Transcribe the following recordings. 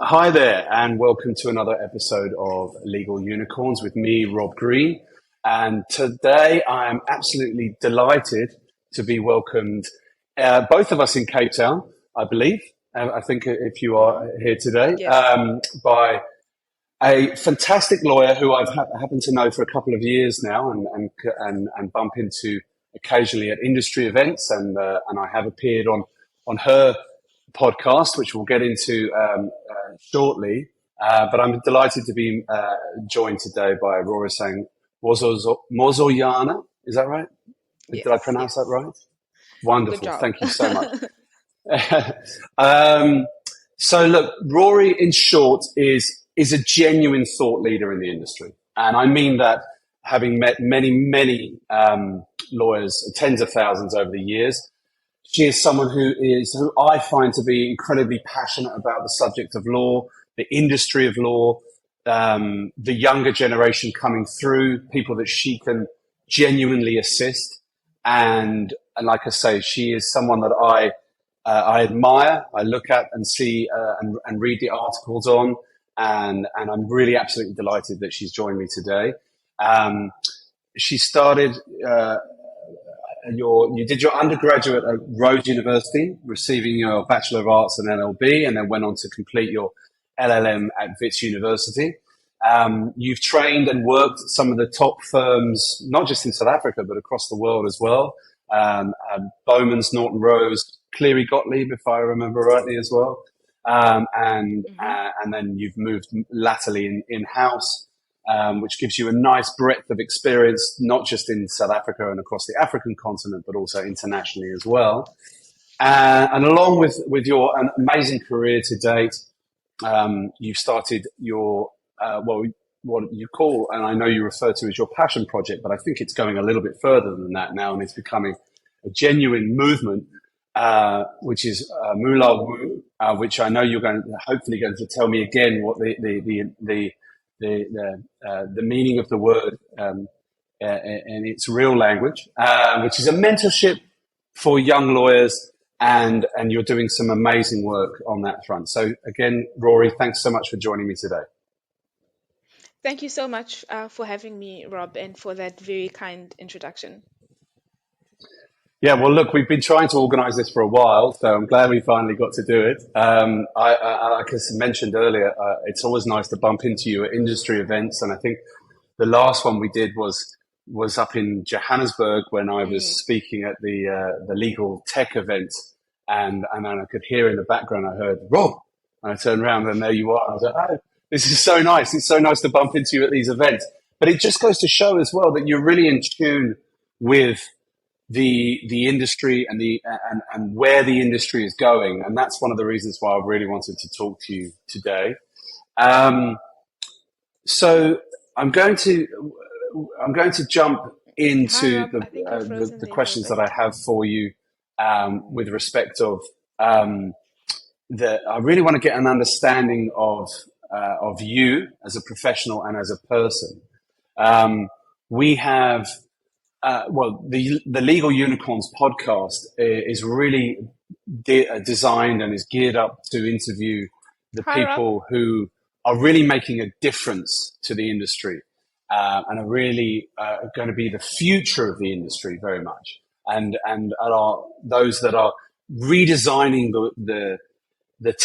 Hi there, and welcome to another episode of Legal Unicorns with me, Rob Green. And today I am absolutely delighted to be welcomed, both of us in Cape Town, I believe. I think if you are here today, Yes. by a fantastic lawyer who I've happened to know for a couple of years now, and bump into occasionally at industry events, and I have appeared on her podcast, which we'll get into shortly. But I'm delighted to be joined today by Rori saying Mzozoyana. Is that right? Did I Yes. pronounce that Yes. right? Good Wonderful. job. Thank you so much. um, so look, Rory, in short, is a genuine thought leader in the industry, and I mean that having met many lawyers, tens of thousands over the years. She is someone who I find to be incredibly passionate about the subject of law, the industry of law, the younger generation coming through, people that she can genuinely assist, and like I say, she is someone that I admire, I look at and see and read the articles on, and I'm really absolutely delighted that she's joined me today. Um, she started you did your undergraduate at Rhodes University, receiving your Bachelor of Arts and LLB, and then went on to complete your LLM at Wits University. You've trained and worked at some of the top firms, not just in South Africa, but across the world as well. Bowmans, Norton, Rose, Cleary, Gottlieb, if I remember rightly as well. Hmm. And then you've moved latterly in house, which gives you a nice breadth of experience, not just in South Africa and across the African continent, but also internationally as well. And along with your an amazing career to date, you've started your what you call, and I know you refer to as your passion project, but I think it's going a little bit further than that now, and it's becoming a genuine movement, which is MoLAWoo, which I know you're hopefully going to tell me again what the meaning of the word in its real language, which is a mentorship for young lawyers, and you're doing some amazing work on that front. So again, Rory, thanks so much for joining me today. Thank you so much for having me, Rob, and for that very kind introduction. Yeah, well, look, we've been trying to organise this for a while, so I'm glad we finally got to do it. Like I mentioned earlier, it's always nice to bump into you at industry events, and I think the last one we did was up in Johannesburg when I was Mm. speaking at the legal tech event, and then I could hear in the background, I heard Rob, and I turned around and there you are. I was like, oh, this is so nice. It's so nice to bump into you at these events. But it just goes to show as well that you're really in tune with the industry and where the industry is going, and that's one of the reasons why I really wanted to talk to you today. Um, so I'm going to I'm going to jump Hi, into Rob. I think you're the frozen there for a questions that bit. I have for you, with respect of um, that I really want to get an understanding of you as a professional and as a person. Um, we have the Legal Unicorns podcast is really designed and is geared up to interview the Hi, Rob. people who are really making a difference to the industry, and are really going to be the future of the industry very much, and are those that are redesigning the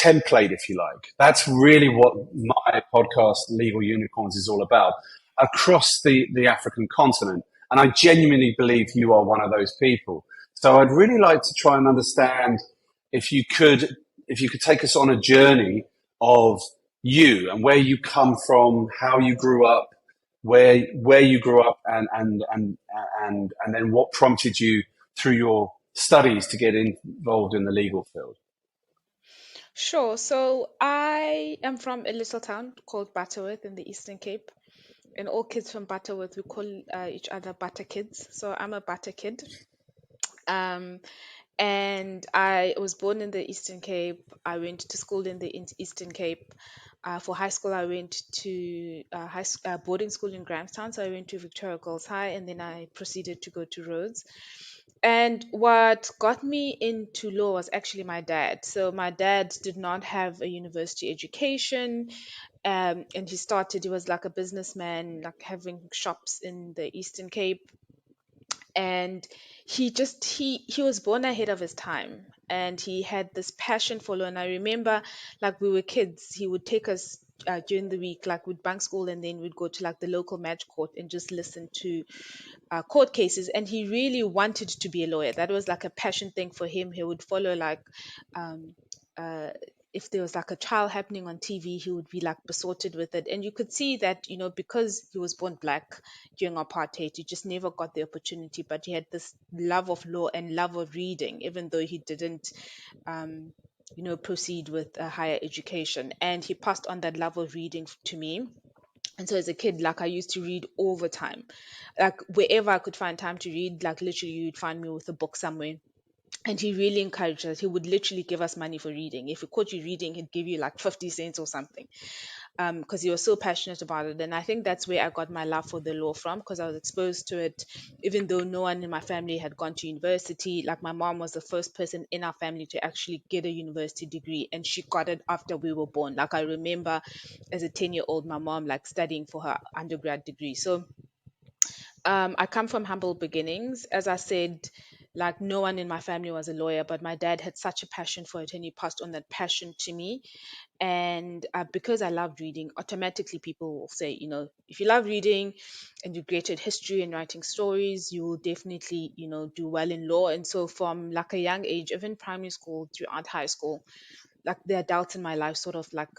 template, if you like. That's really what my podcast, Legal Unicorns, is all about across the African continent. And I genuinely believe you are one of those people. So I'd really like to try and understand if you could, if you could take us on a journey of you and where you come from, how you grew up, where you grew up, and then what prompted you through your studies to get involved in the legal field. Sure. So I am from a little town called Butterworth in the Eastern Cape. And all kids from Butterworth, we call each other Butter Kids. So I'm a Butter Kid. Um, and I was born in the Eastern Cape. I went to school in the Eastern Cape. For high school, I went to boarding school in Grahamstown. So I went to Victoria Girls High, and then I proceeded to go to Rhodes. And what got me into law was actually my dad. So my dad did not have a university education, and he was like a businessman, like having shops in the Eastern Cape. And he was born ahead of his time, and he had this passion for law. And I remember, like, we were kids, he would take us during the week, like, we'd bank school, and then we'd go to like the local match court and just listen to court cases. And he really wanted to be a lawyer. That was like a passion thing for him. He would follow, like, um, uh, if there was like a trial happening on TV, he would be like besotted with it. And you could see that, because he was born black during apartheid, he just never got the opportunity. But he had this love of law and love of reading, even though he didn't, um, proceed with a higher education. And he passed on that love of reading to me. And so as a kid, like, I used to read all the time. Like, wherever I could find time to read, like, literally you'd find me with a book somewhere. And he really encouraged us. He would literally give us money for reading. If he caught you reading, he'd give you like 50 cents or something, because he was so passionate about it. And I think that's where I got my love for the law from, because I was exposed to it, even though no one in my family had gone to university. Like, my mom was the first person in our family to actually get a university degree, and she got it after we were born. Like, I remember as a 10-year-old, my mom, like, studying for her undergrad degree. So I come from humble beginnings. As I said, like, no one in my family was a lawyer, but my dad had such a passion for it, and he passed on that passion to me. And because I loved reading, automatically people will say, if you love reading and you're great at history and writing stories, you will definitely, do well in law. And so from like a young age, even primary school throughout high school, like, the adults in my life sort of like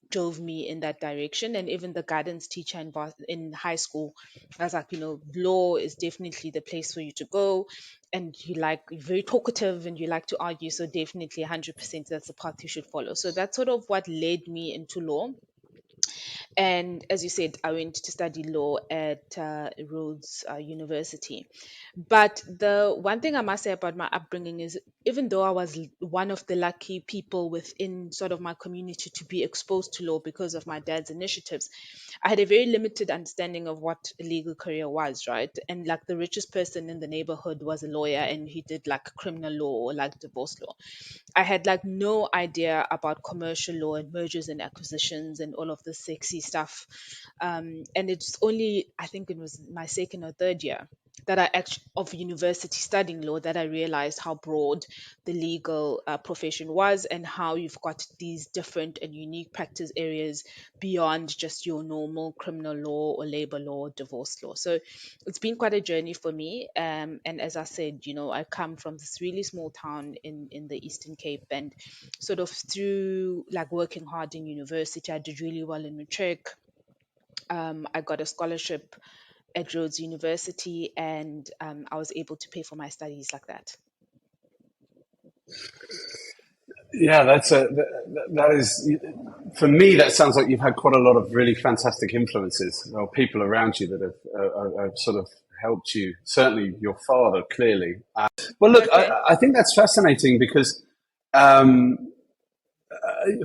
drove me in that direction. And even the guidance teacher in high school, I was like, law is definitely the place for you to go. And you're very talkative and you like to argue, so definitely 100% that's the path you should follow. So that's sort of what led me into law. And as you said, I went to study law at Rhodes University. But the one thing I must say about my upbringing is, even though I was one of the lucky people within sort of my community to be exposed to law because of my dad's initiatives, I had a very limited understanding of what a legal career was, right? And like, the richest person in the neighborhood was a lawyer, and he did like criminal law or like divorce law. I had like no idea about commercial law and mergers and acquisitions and all of the sexy stuff. And it's only, I think it was my second or third year that I actually of university studying law, that I realized how broad the legal profession was, and how you've got these different and unique practice areas beyond just your normal criminal law or labor law, divorce law. So it's been quite a journey for me. And as I said, I come from this really small town in the Eastern Cape, and sort of through like working hard in university, I did really well in matric. I got a scholarship at Rhodes University, and I was able to pay for my studies like that. Yeah, that is, for me, that sounds like you've had quite a lot of really fantastic influences or people around you that have sort of helped you. Certainly your father, clearly. Well, look, Okay. I think that's fascinating because, um,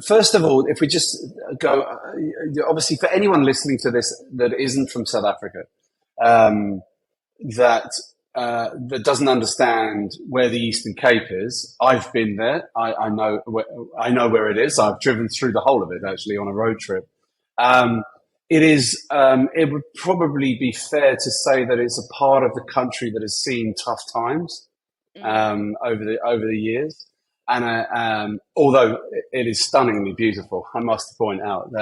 first of all, if we just go, obviously, for anyone listening to this that isn't from South Africa, um, that that doesn't understand where the Eastern Cape is. I've been there. I know where it is. I've driven through the whole of it actually on a road trip. Um, it is. It would probably be fair to say that it's a part of the country that has seen tough times Mm, over the years. And although it is stunningly beautiful, I must point out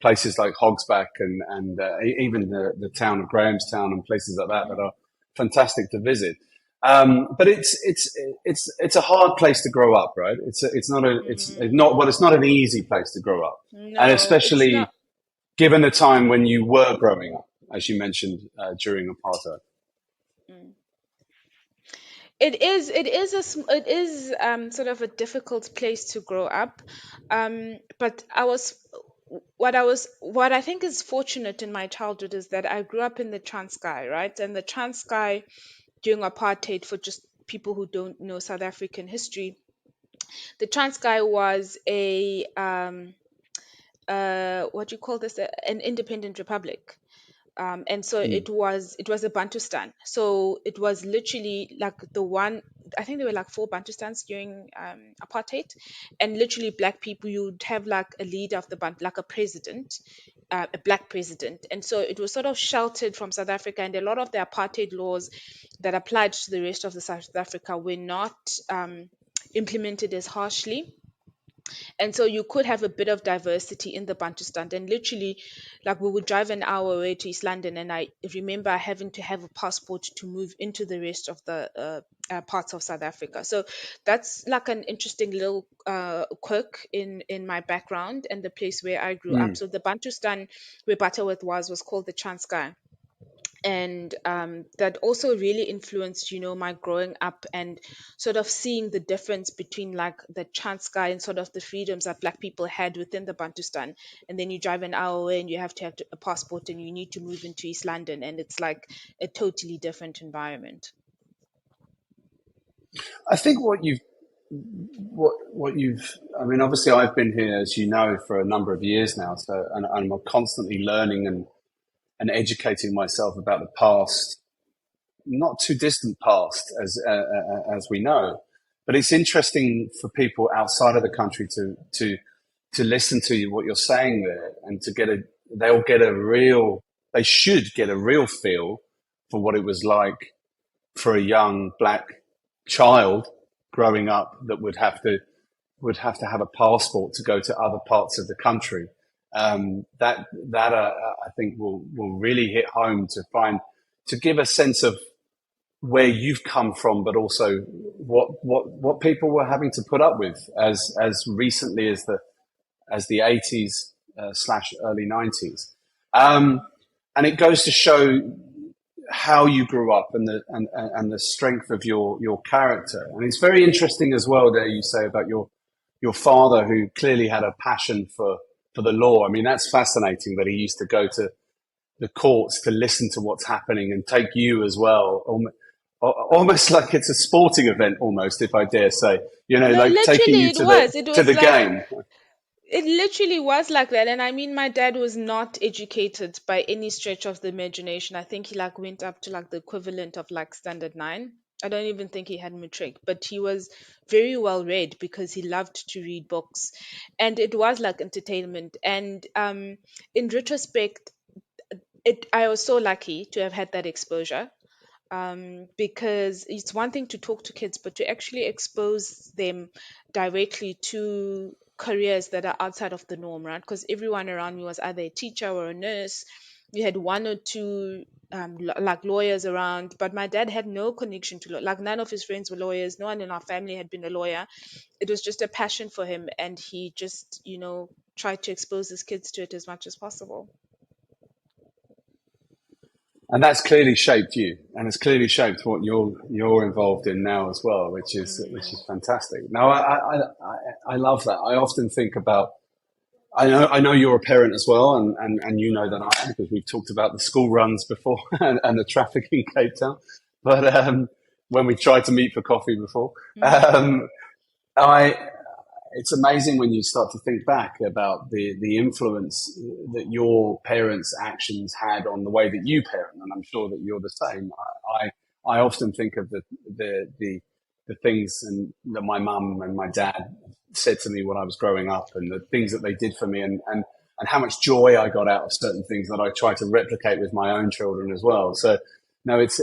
places like Hogsback and even the town of Grahamstown and places like that mm, are fantastic to visit. But it's a hard place to grow up, right? It's not an easy place to grow up, and no, it's not. especially given the time when you were growing up, as you mentioned during apartheid. Mm. It is sort of a difficult place to grow up. But what I think is fortunate in my childhood is that I grew up in the Transkei, right? And the Transkei during apartheid, for just people who don't know South African history, the Transkei was a what do you call this? An independent republic. And so it was a Bantustan. So it was literally like the one. I think there were like four Bantustans during apartheid, and literally black people. You'd have like a leader of the Bant, like a president, a black president, and so it was sort of sheltered from South Africa. And a lot of the apartheid laws that applied to the rest of the South Africa were not implemented as harshly, and so you could have a bit of diversity in the Bantustan. And literally, like we would drive an hour away to East London, and I remember having to have a passport to move into the rest of the parts of South Africa. So that's like an interesting little quirk in my background and the place where I grew up. Mm. So the Bantustan where Butterworth was called the Transkei, and that also really influenced my growing up and sort of seeing the difference between like the Transkei and sort of the freedoms that black people had within the Bantustan. And then you drive an hour away and you have to have a passport and you need to move into East London, and it's like a totally different environment. I think what you've I mean, obviously I've been here, as you know, for a number of years now, so and I'm constantly learning and educating myself about the past, not too distant past, as we know. But it's interesting for people outside of the country to listen to what you're saying there, and to get they should get a real feel for what it was like for a young black child growing up that would have to have a passport to go to other parts of the country. That I think will really hit home to give a sense of where you've come from, but also what people were having to put up with as recently as the 80s slash early 90s. And it goes to show how you grew up and the strength of your character. And it's very interesting as well that you say about your father, who clearly had a passion for the law. I mean, that's fascinating that he used to go to the courts to listen to what's happening and take you as well, almost like it's a sporting event, almost, if I dare say, No, like taking literally you it to the was. It to was the like game. it literally was like that. And I mean, my dad was not educated by any stretch of the imagination. I think he like went up to like the equivalent of like standard nine. I don't even think he had matric, but he was very well read because he loved to read books, and it was like entertainment. And in retrospect, I was so lucky to have had that exposure, because it's one thing to talk to kids, but to actually expose them directly to careers that are outside of the norm, right? Because everyone around me was either a teacher or a nurse. We had one or two like lawyers around, but my dad had no connection to law. Like none of his friends were lawyers. No one in our family had been a lawyer. It was just a passion for him, and he just tried to expose his kids to it as much as possible. And that's clearly shaped you, and it's clearly shaped what you're involved in now as well, which is fantastic. Now, I love that. I often think about. I know you're a parent as well, and you know that I am, because we've talked about the school runs before and the traffic in Cape Town. But when we tried to meet for coffee before, Mm, um, I it's amazing when you start to think back about the influence that your parents' actions had on the way that you parent, and I'm sure that you're the same. I often think of the things that my mum and my dad said to me when I was growing up, and the things that they did for me, and how much joy I got out of certain things that I try to replicate with my own children as well. So no, it's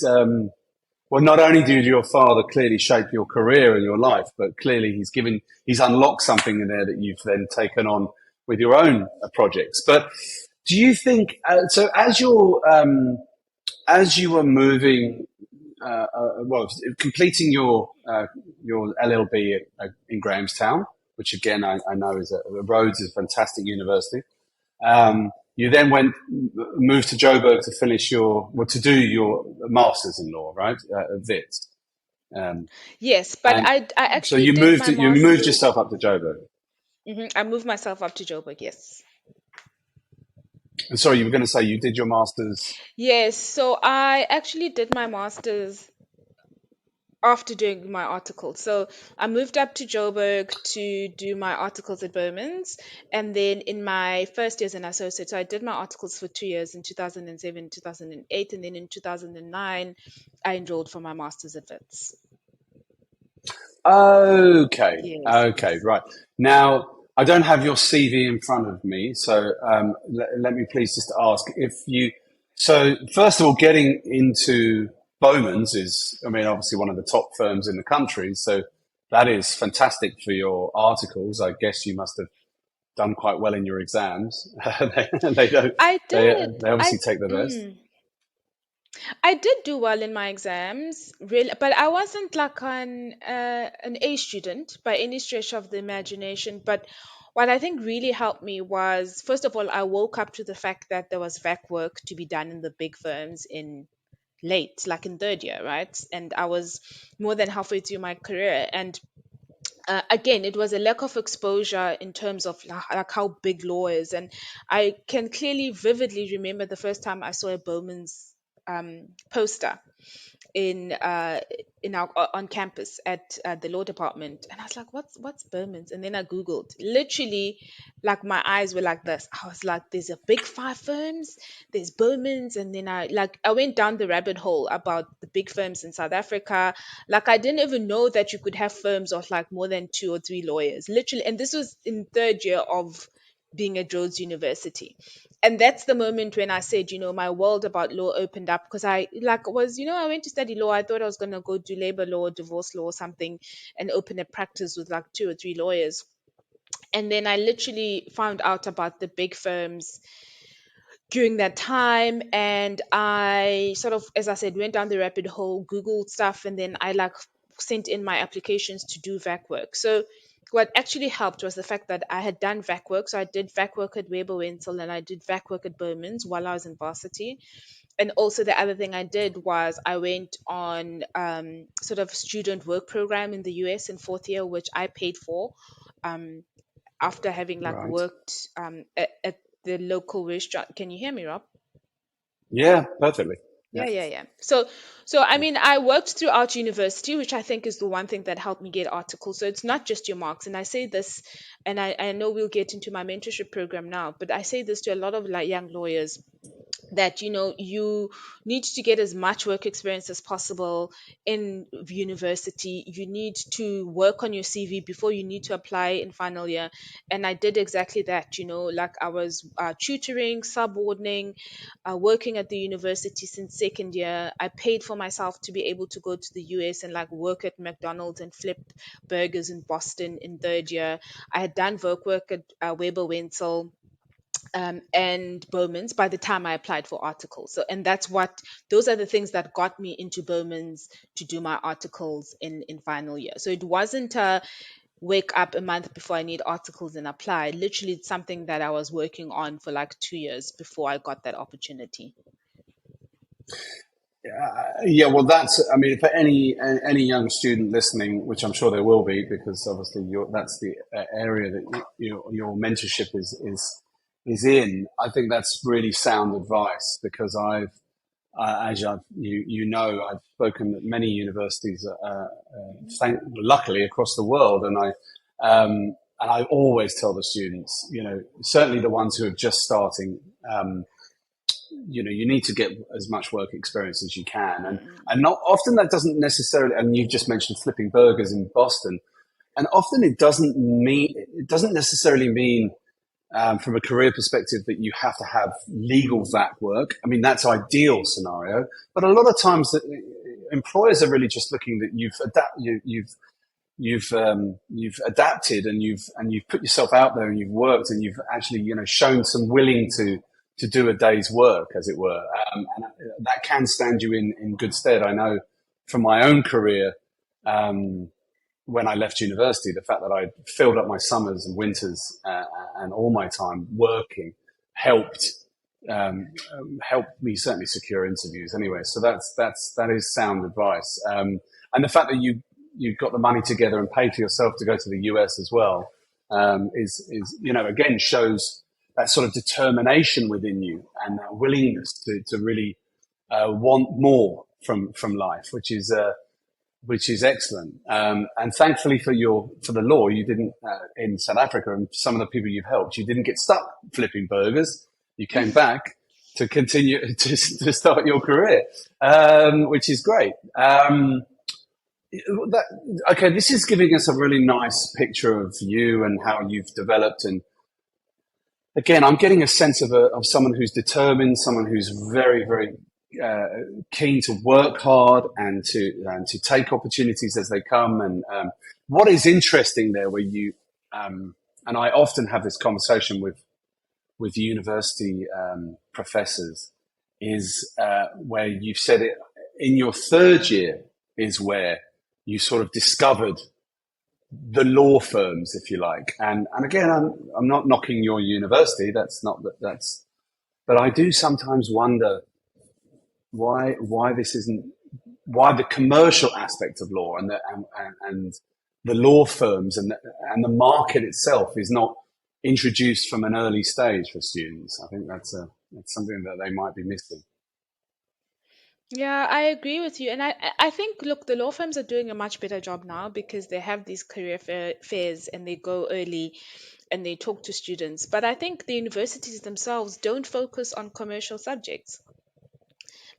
mm, well, not only did your father clearly shape your career and your life, but clearly he's unlocked something in there that you've then taken on with your own projects. But do you think so? As you were moving, well, completing your LLB in Grahamstown, which again I know is Rhodes is a fantastic university. You then moved to Joburg to to do your masters in law, right? At Wits. Um, yes, but and I so actually did my you moved masters. yourself up to Joburg. I moved myself up to Joburg, yes. And sorry, you were going to say you did your masters. Yes, so I actually did my masters after doing my articles. So I moved up to Joburg to do my articles at Bowmans. And then in my first year as an associate, so I did my articles for 2 years in 2007, 2008. And then in 2009, I enrolled for my master's at Wits. Okay, Yes, okay, yes. right. Now, I don't have your CV in front of me, so let me please just ask if you. So, first of all, getting into Bowman's is, I mean, obviously one of the top firms in the country, so that is fantastic for your articles. I guess you must have done quite well in your exams. They don't. I did. They obviously take the best. Mm, I did do well in my exams, really, but I wasn't like an A student by any stretch of the imagination. But what I think really helped me was, first of all, I woke up to the fact that there was VAC work to be done in the big firms in late, like in third year, right? And I was more than halfway through my career, and again, it was a lack of exposure in terms of like how big law is. And I can clearly, vividly remember the first time I saw a Bowman's poster in our on campus at the law department, and I was like, what's Bowman's? And then I googled, literally, like my eyes were like this. I was like, there's a big five firms, there's Bowman's. And then I went down the rabbit hole about the big firms in South Africa. Like, I didn't even know that you could have firms of like more than two or three lawyers, literally. And this was in third year of being at Rhodes University. And that's the moment when I said, my world about law opened up, because I went to study law. I thought I was going to go do labor law, divorce law, or something, and open a practice with like two or three lawyers. And then I literally found out about the big firms during that time. And I sort of, as I said, went down the rabbit hole, Googled stuff, and then I like sent in my applications to do VAC work. So what actually helped was the fact that I had done VAC work. So I did VAC work at Weber Wenzel, and I did VAC work at Bowman's while I was in varsity. And also the other thing I did was I went on sort of student work program in the US in fourth year, which I paid for. Um, After having like Right. worked at the local restaurant. Can you hear me, Rob? Yeah, perfectly. Yeah. Yeah. So I mean, I worked throughout university, which I think is the one thing that helped me get articles. So it's not just your marks. And I say this, and I know we'll get into my mentorship program now, but I say this to a lot of like young lawyers, that you need to get as much work experience as possible in university. You need to work on your CV before you need to apply in final year. And I did exactly that. Like I was tutoring, subordinating, working at the university since second year. I paid for myself to be able to go to the US and like work at McDonald's and flip burgers in Boston in third year. I had done work at Weber Wenzel and Bowman's by the time I applied for articles. So, and those are the things that got me into Bowman's to do my articles in final year. So it wasn't a wake up a month before I need articles and apply. Literally, it's something that I was working on for like 2 years before I got that opportunity. Yeah, well, I mean, for any young student listening, which I'm sure there will be, because obviously that's the area that your mentorship is in. I think that's really sound advice, because I've spoken at many universities, luckily across the world, and I always tell the students, certainly the ones who are just starting. You need to get as much work experience as you can, and not often that doesn't necessarily. And you just mentioned flipping burgers in Boston, and often it doesn't necessarily mean from a career perspective that you have to have legal VAC work. I mean, that's ideal scenario, but a lot of times employers are really just looking that you've adapted, and you've put yourself out there, and you've worked, and you've actually shown some willing to do a day's work, as it were, and that can stand you in good stead. I know from my own career, when I left university, the fact that I filled up my summers and winters and all my time working helped helped me certainly secure interviews. Anyway, so that is sound advice, and the fact that you got the money together and paid for yourself to go to the US as well, is again shows that sort of determination within you, and that willingness to really want more from life, which is which is excellent. And thankfully for the law, you didn't in South Africa, and some of the people you've helped, you didn't get stuck flipping burgers. You came back to continue to start your career, which is great. Okay, this is giving us a really nice picture of you and how you've developed. And again, I'm getting a sense of someone who's determined, someone who's very, very keen to work hard and to take opportunities as they come. And what is interesting there, where you and I often have this conversation with university professors, is where you've said it in your third year is where you sort of discovered the law firms, if you like. And again, I'm not knocking your university. But I do sometimes wonder why the commercial aspect of law and the law firms and the market itself is not introduced from an early stage for students. I think that's something that they might be missing. Yeah, I agree with you. And I think, look, the law firms are doing a much better job now because they have these career fairs and they go early and they talk to students. But I think the universities themselves don't focus on commercial subjects.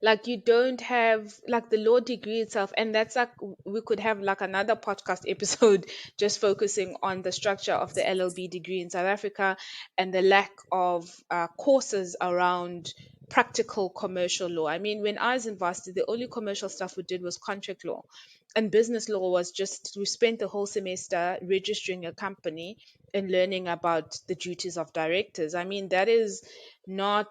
Like, you don't have like the law degree itself, and that's like, we could have like another podcast episode just focusing on the structure of the LLB degree in South Africa and the lack of courses around practical commercial law. I mean, when I was in varsity, the only commercial stuff we did was contract law, and business law was just, we spent the whole semester registering a company and learning about the duties of directors. I mean, that is not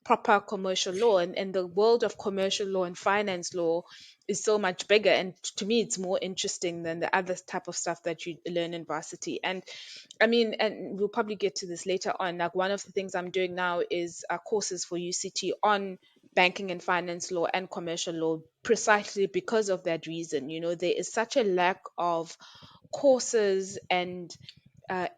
proper commercial law, and the world of commercial law and finance law is so much bigger, and to me it's more interesting than the other type of stuff that you learn in varsity. And I mean, and we'll probably get to this later on, like one of the things I'm doing now is courses for UCT on banking and finance law and commercial law, precisely because of that reason. There is such a lack of courses and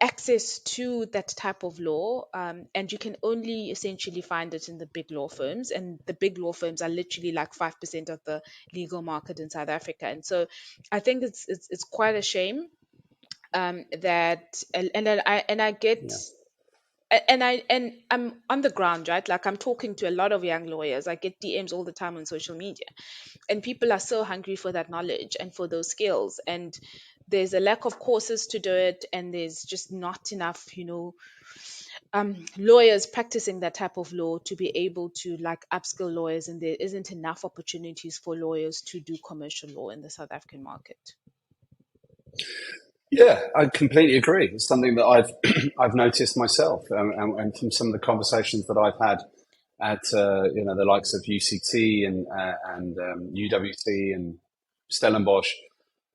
access to that type of law, and you can only essentially find it in the big law firms, and the big law firms are literally like 5% of the legal market in South Africa. And so I think it's quite a shame that, and I get. Yeah. And I'm on the ground, right? Like, I'm talking to a lot of young lawyers. I get DMs all the time on social media, and people are so hungry for that knowledge and for those skills. And there's a lack of courses to do it, and there's just not enough, lawyers practicing that type of law to be able to like upskill lawyers, and there isn't enough opportunities for lawyers to do commercial law in the South African market. Yeah, I completely agree. It's something that I've noticed myself, and from some of the conversations that I've had at the likes of UCT and UWT and Stellenbosch,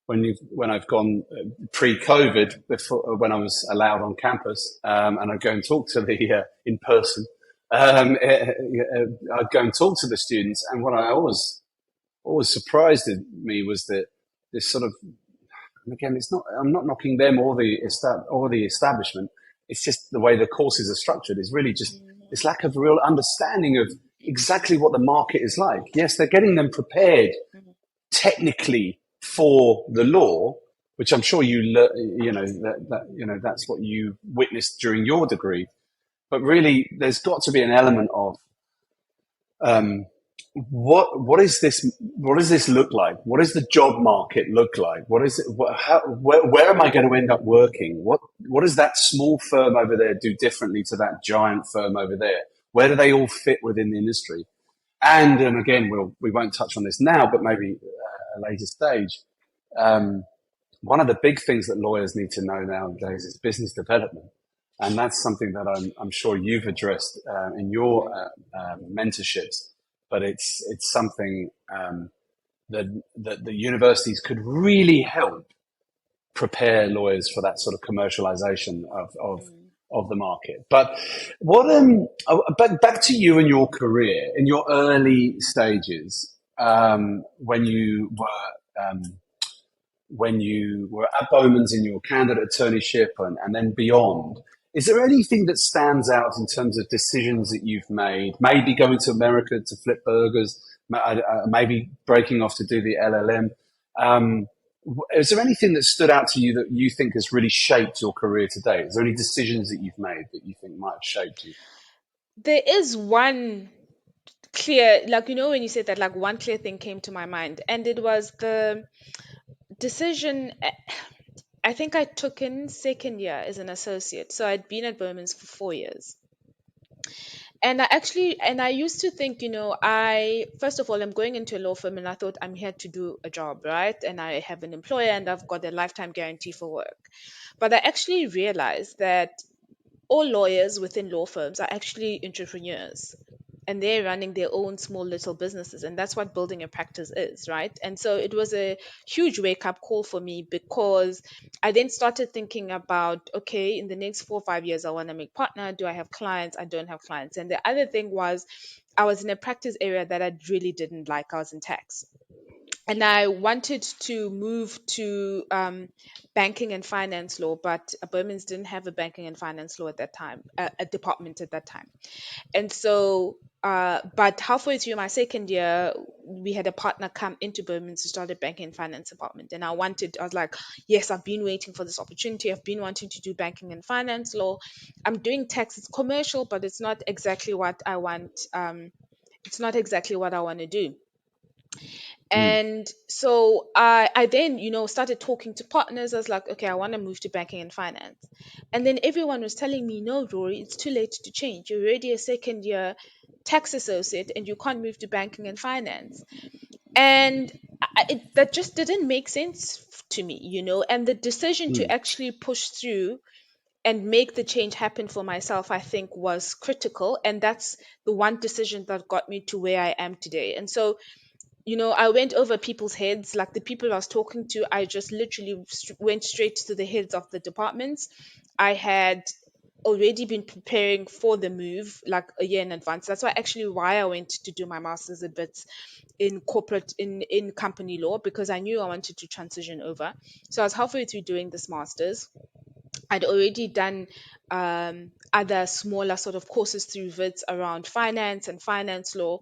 when I've gone pre-COVID, before when I was allowed on campus, and I'd go and talk to the in person. I'd go and talk to the students, and what I always surprised me was that this sort of, and again, I'm not knocking them or the establishment. It's just the way the courses are structured is really just this lack of real understanding of exactly what the market is like. Yes, they're getting them prepared technically for the law, which I'm sure that's what you witnessed during your degree. But really, there's got to be an element of what is this? What does this look like? What does the job market look like? What is it? Where am I going to end up working? What does that small firm over there do differently to that giant firm over there? Where do they all fit within the industry? And again, we won't touch on this now, but maybe at a later stage. One of the big things that lawyers need to know nowadays is business development, and that's something that I'm sure you've addressed in your mentorships. But it's something that the universities could really help prepare lawyers for that sort of commercialization of the market. But back to you and your career in your early stages, when you were at Bowmans in your candidate attorneyship and then beyond. Is there anything that stands out in terms of decisions that you've made? Maybe going to America to flip burgers, maybe breaking off to do the LLM, Is there anything that stood out to you that you think has really shaped your career today? Is there any decisions that you've made that you think might have shaped you? There is one clear, like, when you said that, like, one clear thing came to my mind, and it was the decision. I think I took in second year as an associate. So I'd been at Bowmans for 4 years. And I used to think, I first of all, I'm going into a law firm, and I thought I'm here to do a job, right? And I have an employer, and I've got a lifetime guarantee for work. But I actually realized that all lawyers within law firms are actually entrepreneurs, and they're running their own small little businesses, and that's what building a practice is, right? And so it was a huge wake up call for me, because I then started thinking about, okay, in the next 4 or 5 years I want to make partner. Do I have clients? I don't have clients. And the other thing was, I was in a practice area that I really didn't like. I was in tax, and I wanted to move to banking and finance law, but Bowmans didn't have a banking and finance law at that time, a department at that time. And so, but halfway through my second year, we had a partner come into Bowmans to start a banking and finance department. And I was like, yes, I've been waiting for this opportunity. I've been wanting to do banking and finance law. I'm doing tax, it's commercial, but it's not exactly what I want. It's not exactly what I want to do. Mm. And so I then, started talking to partners. I was like, okay, I want to move to banking and finance. And then everyone was telling me, no, Rory, it's too late to change. You're already a second year tax associate and you can't move to banking and finance. And that just didn't make sense to me, and the decision to Mm. actually push through and make the change happen for myself, I think, was critical. And that's the one decision that got me to where I am today. And so, I went over people's heads, like the people I was talking to. I just literally went straight to the heads of the departments. I had already been preparing for the move like a year in advance. That's why I went to do my master's a bit in corporate, in company law, because I knew I wanted to transition over. So I was halfway through doing this master's. I'd already done other smaller sort of courses through Wits around finance and finance law,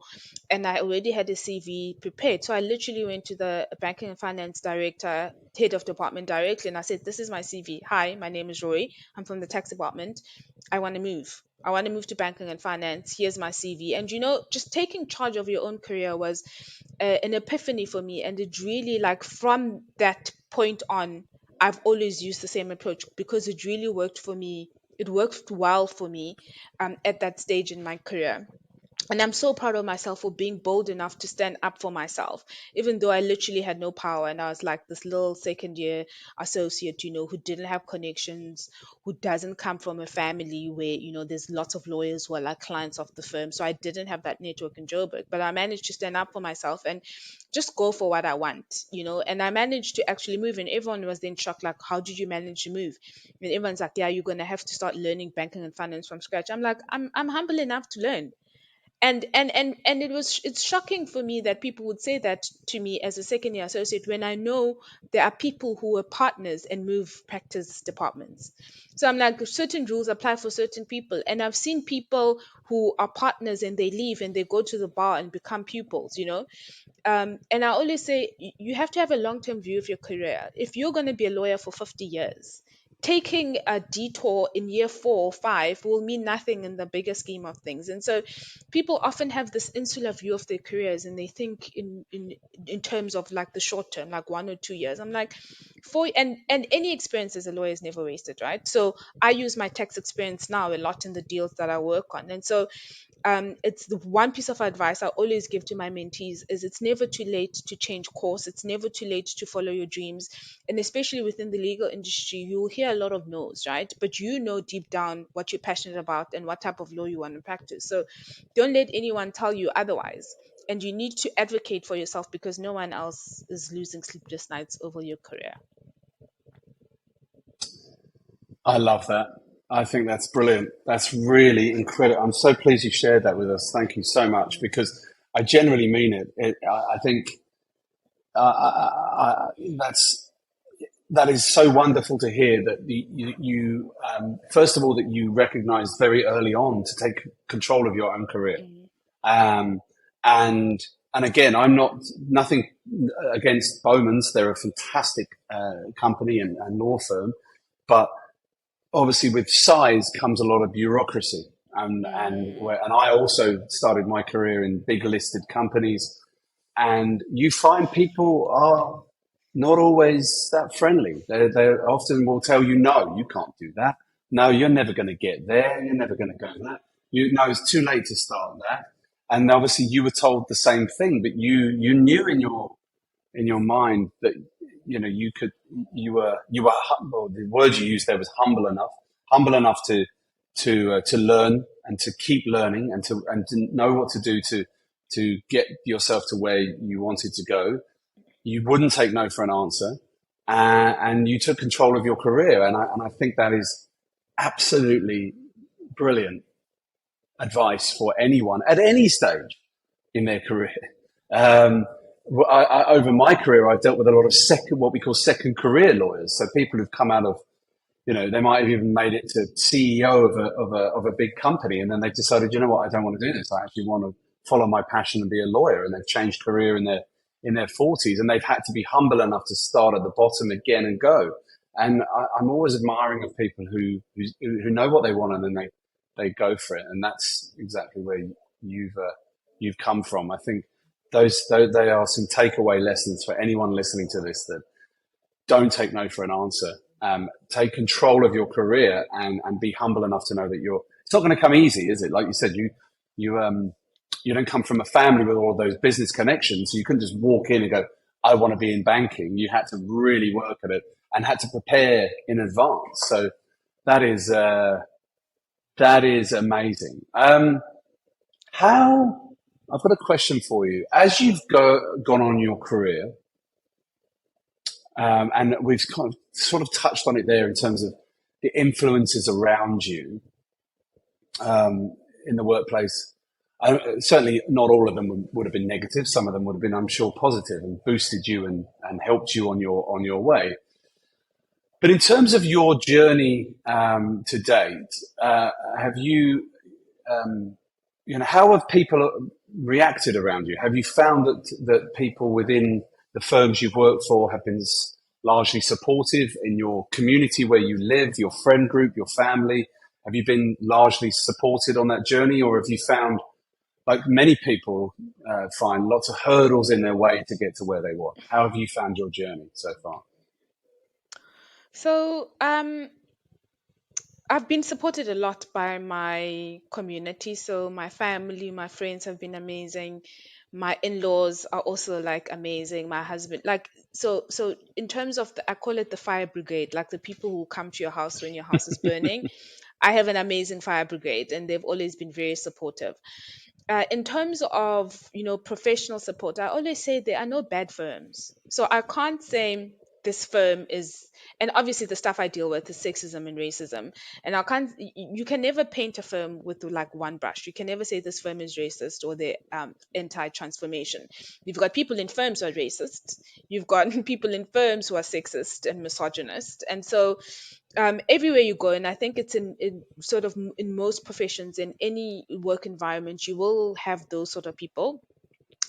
and I already had a CV prepared. So I literally went to the banking and finance director, head of department directly, and I said, "This is my CV. Hi, my name is Rori. I'm from the tax department. I want to move. I want to move to banking and finance. Here's my CV." And just taking charge of your own career was an epiphany for me, and it really, like, from that point on, I've always used the same approach because it really worked for me. It worked well for me at that stage in my career. And I'm so proud of myself for being bold enough to stand up for myself, even though I literally had no power. And I was like this little second year associate, who didn't have connections, who doesn't come from a family where, there's lots of lawyers who are like clients of the firm. So I didn't have that network in Joburg, but I managed to stand up for myself and just go for what I want. And I managed to actually move. And everyone was then shocked, like, how did you manage to move? And everyone's like, yeah, you're going to have to start learning banking and finance from scratch. I'm like, I'm humble enough to learn. And it's shocking for me that people would say that to me as a second year associate, when I know there are people who are partners and move practice departments. So I'm like, certain rules apply for certain people, and I've seen people who are partners and they leave and they go to the bar and become pupils. And I always say, you have to have a long-term view of your career. If you're going to be a lawyer for 50 years, taking a detour in year 4 or 5 will mean nothing in the bigger scheme of things. And so people often have this insular view of their careers, and they think in terms of like the short term, like 1 or 2 years. I'm like, and any experience as a lawyer is never wasted, right? So I use my tax experience now a lot in the deals that I work on. And so it's the one piece of advice I always give to my mentees is, it's never too late to change course. It's never too late to follow your dreams. And especially within the legal industry, you will hear a lot of no's, right? But deep down what you're passionate about and what type of law you want to practice. So don't let anyone tell you otherwise. And you need to advocate for yourself, because no one else is losing sleepless nights over your career. I love that. I think that's brilliant. That's really incredible. I'm so pleased you shared that with us. Thank you so much, because I genuinely mean it. I think that's that is so wonderful to hear that you first of all, that you recognized very early on to take control of your own career, Mm. um, and and again, I'm not nothing against Bowmans. They're a fantastic company and law firm, but obviously with size comes a lot of bureaucracy. And I also started my career in big listed companies, and you find people are not always that friendly. They often will tell you, no, you can't do that. No, you're never going to get there. You're never going to go that. You know, it's too late to start that. And obviously you were told the same thing, but you knew in your mind that, you know, you were well, the word you used there was humble enough to learn and to keep learning and to know what to do to get yourself to where you wanted to go. You wouldn't take no for an answer, and you took control of your career. And I think that is absolutely brilliant advice for anyone at any stage in their career. Um, Over my career, I've dealt with a lot of what we call second career lawyers. So people who've come out of, you know, they might have even made it to CEO of a big company, and then they've decided, you know what, I don't want to do this. I actually want to follow my passion and be a lawyer. And they've changed career in their 40s, and they've had to be humble enough to start at the bottom again and go. And I'm always admiring of people who know what they want, and then they go for it. And that's exactly where you've come from. I think they are some takeaway lessons for anyone listening to this, that don't take no for an answer. Take control of your career and be humble enough to know that it's not going to come easy, is it? Like you said, you don't come from a family with all those business connections. So you couldn't just walk in and go, I want to be in banking. You had to really work at it and had to prepare in advance. So that is amazing. I've got a question for you. As you've gone on your career, and we've kind of sort of touched on it there in terms of the influences around you in the workplace. Certainly not all of them would have been negative. Some of them would have been, I'm sure, positive and boosted you and helped you on your way. But in terms of your journey to date, have you, how have people reacted around you? Have you found that people within the firms you've worked for have been largely supportive in your community where you live, your friend group, your family? Have you been largely supported on that journey, or have you found, like many people find, lots of hurdles in their way to get to where they want? How have you found your journey so far? So, I've been supported a lot by my community. So my family, my friends have been amazing. My in-laws are also like amazing. My husband, like, so in terms of I call it the fire brigade, like the people who come to your house when your house is burning. I have an amazing fire brigade, and they've always been very supportive. In terms of professional support, I always say there are no bad firms. So I can't say this firm is, and obviously the stuff I deal with is sexism and racism, and I can't you can never paint a firm with like one brush. You can never say this firm is racist or they're anti-transformation. You've got people in firms who are racist, you've got people in firms who are sexist and misogynist, and so everywhere you go, and I think it's in sort of in most professions, in any work environment, you will have those sort of people.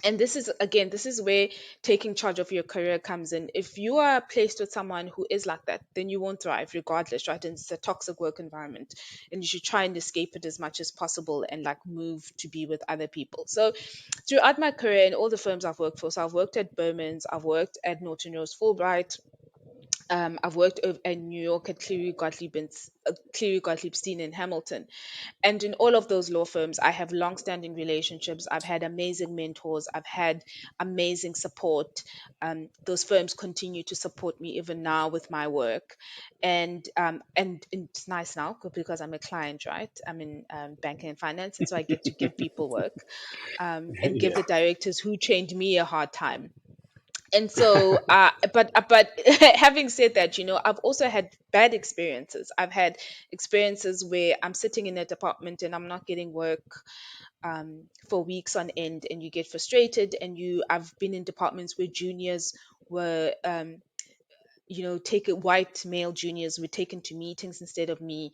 And this is where taking charge of your career comes in. If you are placed with someone who is like that, then you won't thrive regardless, right? And it's a toxic work environment, and you should try and escape it as much as possible and like move to be with other people. So throughout my career in all the firms I've worked for, so I've worked at Bowmans, I've worked at Norton Fulbright, I've worked in New York at Cleary Gottlieb Steen in Hamilton. And in all of those law firms, I have long-standing relationships. I've had amazing mentors. I've had amazing support. Those firms continue to support me even now with my work. And it's nice now because I'm a client, right? I'm in banking and finance, and so I get to give people work and give Yeah. the directors who trained me a hard time. And so but having said that, I've also had bad experiences. I've had experiences where I'm sitting in a department and I'm not getting work for weeks on end, and you get frustrated. And I've been in departments where juniors were taken white male juniors were taken to meetings instead of me.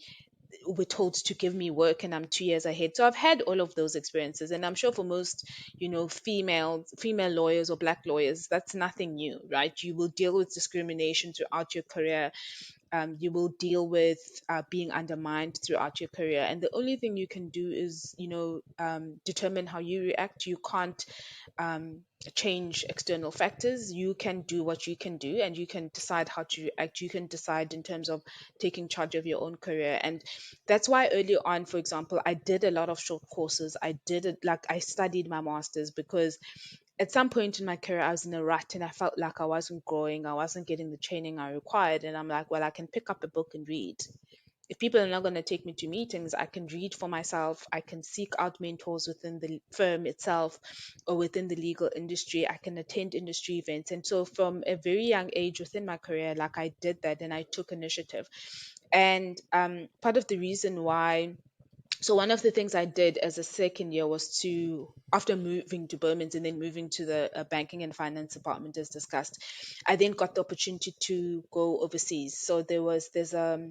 were told to give me work and I'm 2 years ahead. So I've had all of those experiences, and I'm sure for most, female lawyers or black lawyers, that's nothing new, right? You will deal with discrimination throughout your career. You will deal with being undermined throughout your career, and the only thing you can do is, determine how you react. You can't um, change external factors. You can do what you can do, and you can decide how to react. You can decide in terms of taking charge of your own career. And that's why early on, for example, I did a lot of short courses. I did it, like I studied my master's, because at some point in my career, I was in a rut and I felt like I wasn't growing, I wasn't getting the training I required. And I'm like, well, I can pick up a book and read. If people are not going to take me to meetings, I can read for myself. I can seek out mentors within the firm itself or within the legal industry. I can attend industry events. And so, from a very young age within my career, like I did that and I took initiative. And part of the reason why, so one of the things I did as a second year was to, after moving to Bowmans and then moving to the banking and finance department as discussed, I then got the opportunity to go overseas. So there's a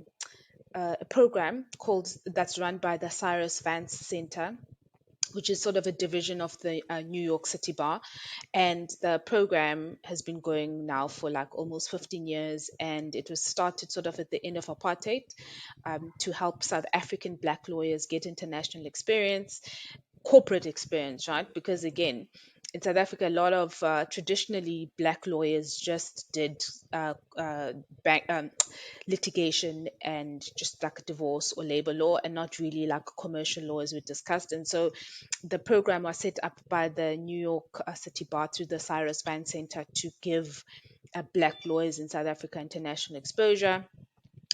program called, that's run by the Cyrus Vance Center, which is sort of a division of the New York City Bar. And the program has been going now for like almost 15 years. And it was started sort of at the end of apartheid, to help South African Black lawyers get international experience, corporate experience, right? Because again, in South Africa, a lot of traditionally Black lawyers just did bank, litigation and just like divorce or labor law, and not really like commercial law as we discussed. And so the program was set up by the New York City Bar through the Cyrus Vance Center to give Black lawyers in South Africa international exposure.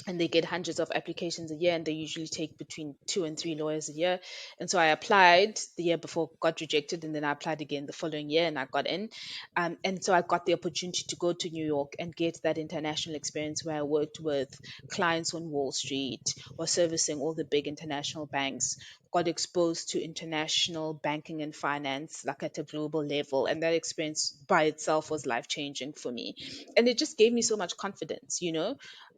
And they get hundreds of applications a year, and they usually take between 2 and 3 lawyers a year. And so I applied the year before, got rejected, and then I applied again the following year and I got in. And so I got the opportunity to go to New York and get that international experience, where I worked with clients on Wall Street, was servicing all the big international banks, got exposed to international banking and finance like at a global level. And that experience by itself was life changing for me. And it just gave me so much confidence,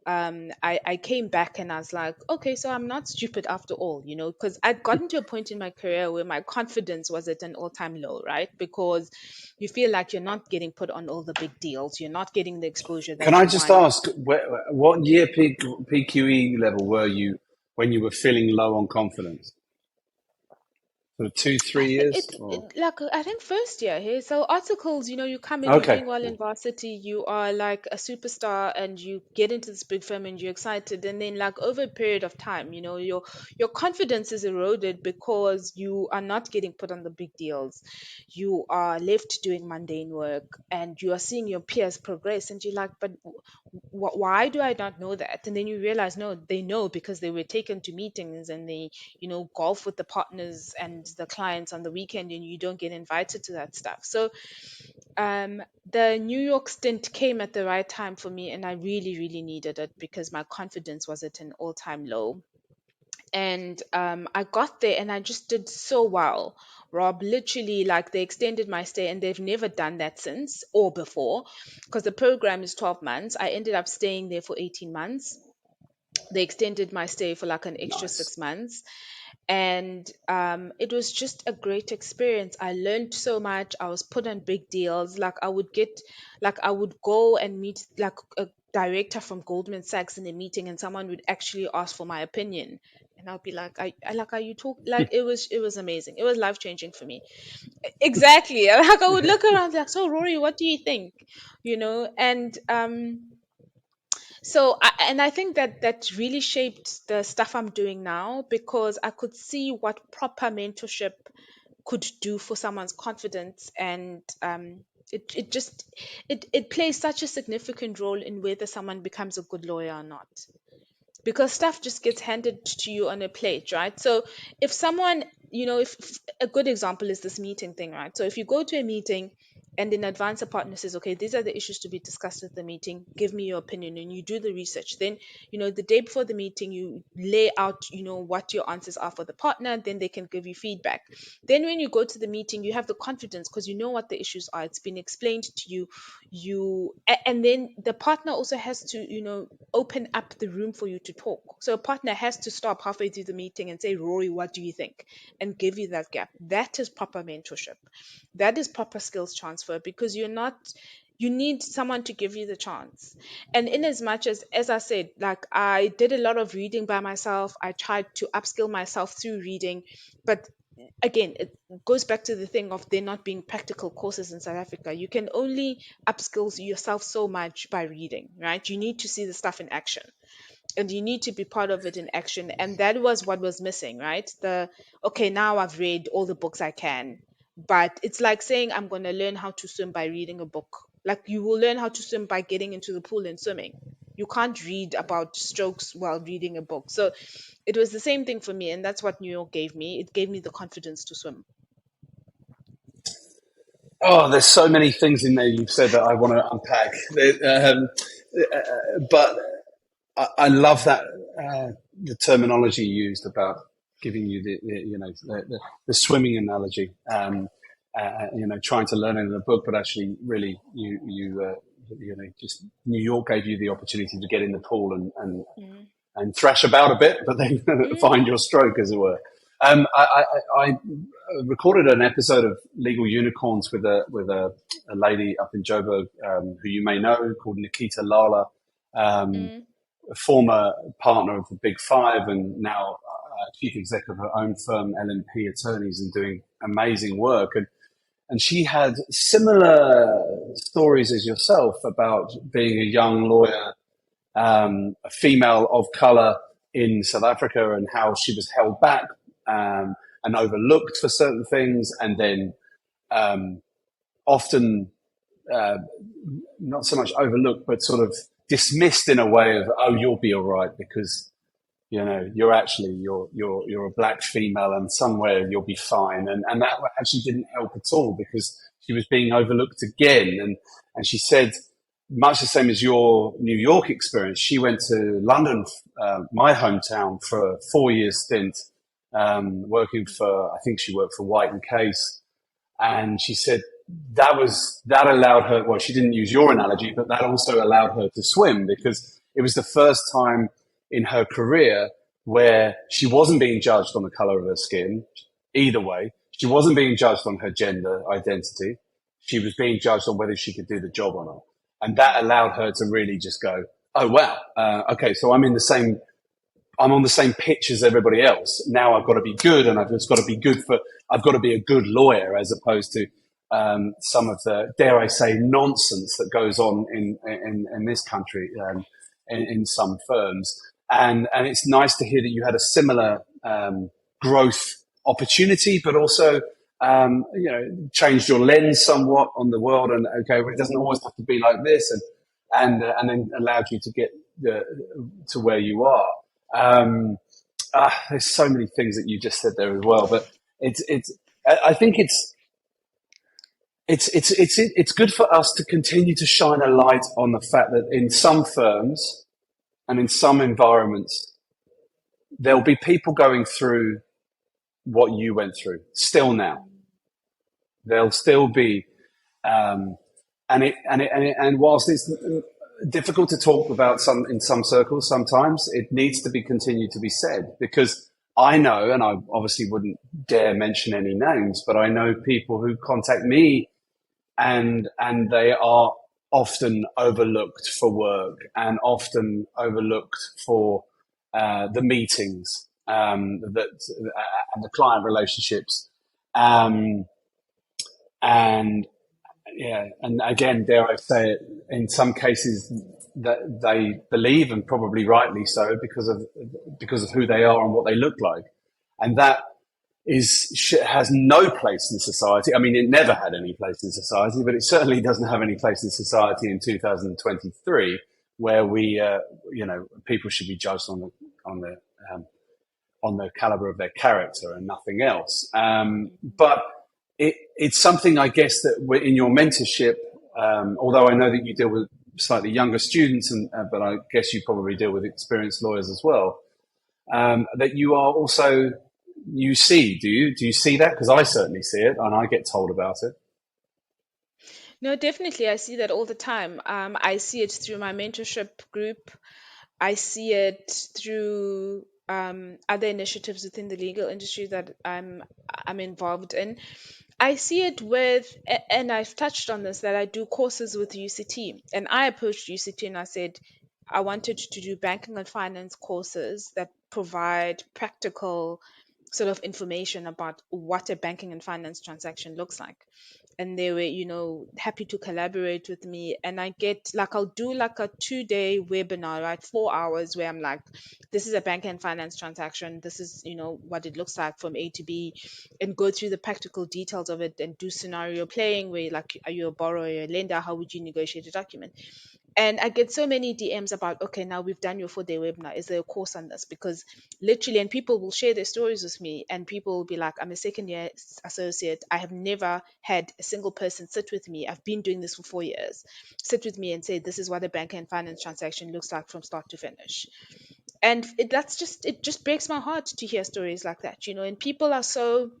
I came back and I was like, okay, so I'm not stupid after all, because I'd gotten to a point in my career where my confidence was at an all-time low, right? Because you feel like you're not getting put on all the big deals, you're not getting the exposure Can that I you just want. ask, what year PQE level were you when you were feeling low on confidence? Sort of two, I three think years? Or? like I think first year here. So articles, you come in, you're Okay. doing well in varsity, you are like a superstar, and you get into this big firm and you're excited, and then like over a period of time, your confidence is eroded because you are not getting put on the big deals. You are left doing mundane work, and you are seeing your peers progress, and you're like, but why do I not know that? And then you realize, no, they know because they were taken to meetings, and they golf with the partners and the clients on the weekend, and you don't get invited to that stuff. So the New York stint came at the right time for me, and I really, really needed it because my confidence was at an all-time low. And I got there and I just did so well. Rob, literally, like they extended my stay, and they've never done that since or before, because the program is 12 months. I ended up staying there for 18 months. They extended my stay for like an extra Nice. 6 months. And it was just a great experience. I learned so much. I was put on big deals. Like I would go and meet like a director from Goldman Sachs in a meeting, and someone would actually ask for my opinion. And I'll be like, are you talk like it was amazing. It was life changing for me. Exactly. Like I would look around like, so Rory, what do you think? And I think that really shaped the stuff I'm doing now, because I could see what proper mentorship could do for someone's confidence. And it plays such a significant role in whether someone becomes a good lawyer or not, because stuff just gets handed to you on a plate, right? So if someone, if a good example is this meeting thing, right? So if you go to a meeting, And in advance, a partner says, okay, these are the issues to be discussed at the meeting. Give me your opinion. And you do the research. Then, the day before the meeting, you lay out, what your answers are for the partner. Then they can give you feedback. Then when you go to the meeting, you have the confidence because you know what the issues are. It's been explained to you. And then the partner also has to, open up the room for you to talk. So a partner has to stop halfway through the meeting and say, Rory, what do you think? And give you that gap. That is proper mentorship. That is proper skills transfer, because you need someone to give you the chance. And in as much as I said, like, I did a lot of reading by myself, I tried to upskill myself through reading, but again, it goes back to the thing of there not being practical courses in South Africa. You can only upskill yourself so much by reading, right? You need to see the stuff in action, and you need to be part of it in action. And that was what was missing, right? Okay, now I've read all the books I can, but it's like saying I'm going to learn how to swim by reading a book. Like, you will learn how to swim by getting into the pool and swimming. You can't read about strokes while reading a book. So it was the same thing for me, and that's what New York gave me. It gave me the confidence to swim. Oh, there's so many things in there you've said that I want to unpack. But I love that the terminology used about giving you the swimming analogy. Trying to learn it in a book, but actually, really, just New York gave you the opportunity to get in the pool and thrash about a bit, but then find your stroke, as it were. I recorded an episode of Legal Unicorns with a lady up in Joburg who you may know, called Nikita Lala, a former partner of the Big Five and now chief exec of her own firm, LNP Attorneys, and doing amazing work. And she had similar stories as yourself about being a young lawyer, a female of color in South Africa, and how she was held back and overlooked for certain things, and then often not so much overlooked, but sort of dismissed in a way of, oh, you'll be all right because you're a black female and somewhere you'll be fine, and that actually didn't help at all because she was being overlooked again. And she said, much the same as your New York experience, she went to London, my hometown, for a 4-year stint, working for, I think she worked for White and Case. And she said that allowed her, well, she didn't use your analogy, but that also allowed her to swim because it was the first time in her career where she wasn't being judged on the color of her skin either way. She wasn't being judged on her gender identity. She was being judged on whether she could do the job or not. And that allowed her to really just go, oh, wow, okay, so I'm on the same pitch as everybody else. Now I've got to be good, and I've got to be a good lawyer, as opposed to some of the, dare I say, nonsense that goes on in this country in some firms. And it's nice to hear that you had a similar growth opportunity, but also changed your lens somewhat on the world. And okay, well, it doesn't always have to be like this, and then allowed you to get to where you are. There's so many things that you just said there as well, but I think it's good for us to continue to shine a light on the fact that in some firms and in some environments, there'll be people going through what you went through still now. There'll still be, and whilst it's difficult to talk about in some circles, sometimes it needs to be continued to be said, because I know, and I obviously wouldn't dare mention any names, but I know people who contact me and they are often overlooked for work and often overlooked for the meetings and the client relationships. And again, dare I say it, in some cases that they believe, and probably rightly so, because of who they are and what they look like, and that has no place in society. I mean, it never had any place in society, but it certainly doesn't have any place in society in 2023, where people should be judged on the caliber of their character and nothing else. But it's something, I guess, that in your mentorship, although I know that you deal with slightly younger students, but I guess you probably deal with experienced lawyers as well, that you are also, you see, do you see that? Because I certainly see it, and I get told about it. No, definitely. I see that all the time. I see it through my mentorship group. I see it through other initiatives within the legal industry that I'm involved in. I see it with, and I've touched on this, that I do courses with UCT, and I approached UCT and I said I wanted to do banking and finance courses that provide practical sort of information about what a banking and finance transaction looks like. And they were, happy to collaborate with me. And I get like, I'll do like a 2-day webinar, right? 4 hours, where I'm like, this is a bank and finance transaction. This is, what it looks like from A to B, and go through the practical details of it and do scenario playing where, like, are you a borrower, a lender? How would you negotiate a document? And I get so many DMs about, okay, now we've done your 4-day webinar. Is there a course on this? Because literally, and people will share their stories with me, and people will be like, I'm a second year associate. I have never had a single person sit with me. I've been doing this for 4 years. Sit with me and say, this is what a bank and finance transaction looks like from start to finish. And it just breaks my heart to hear stories like that, and people are so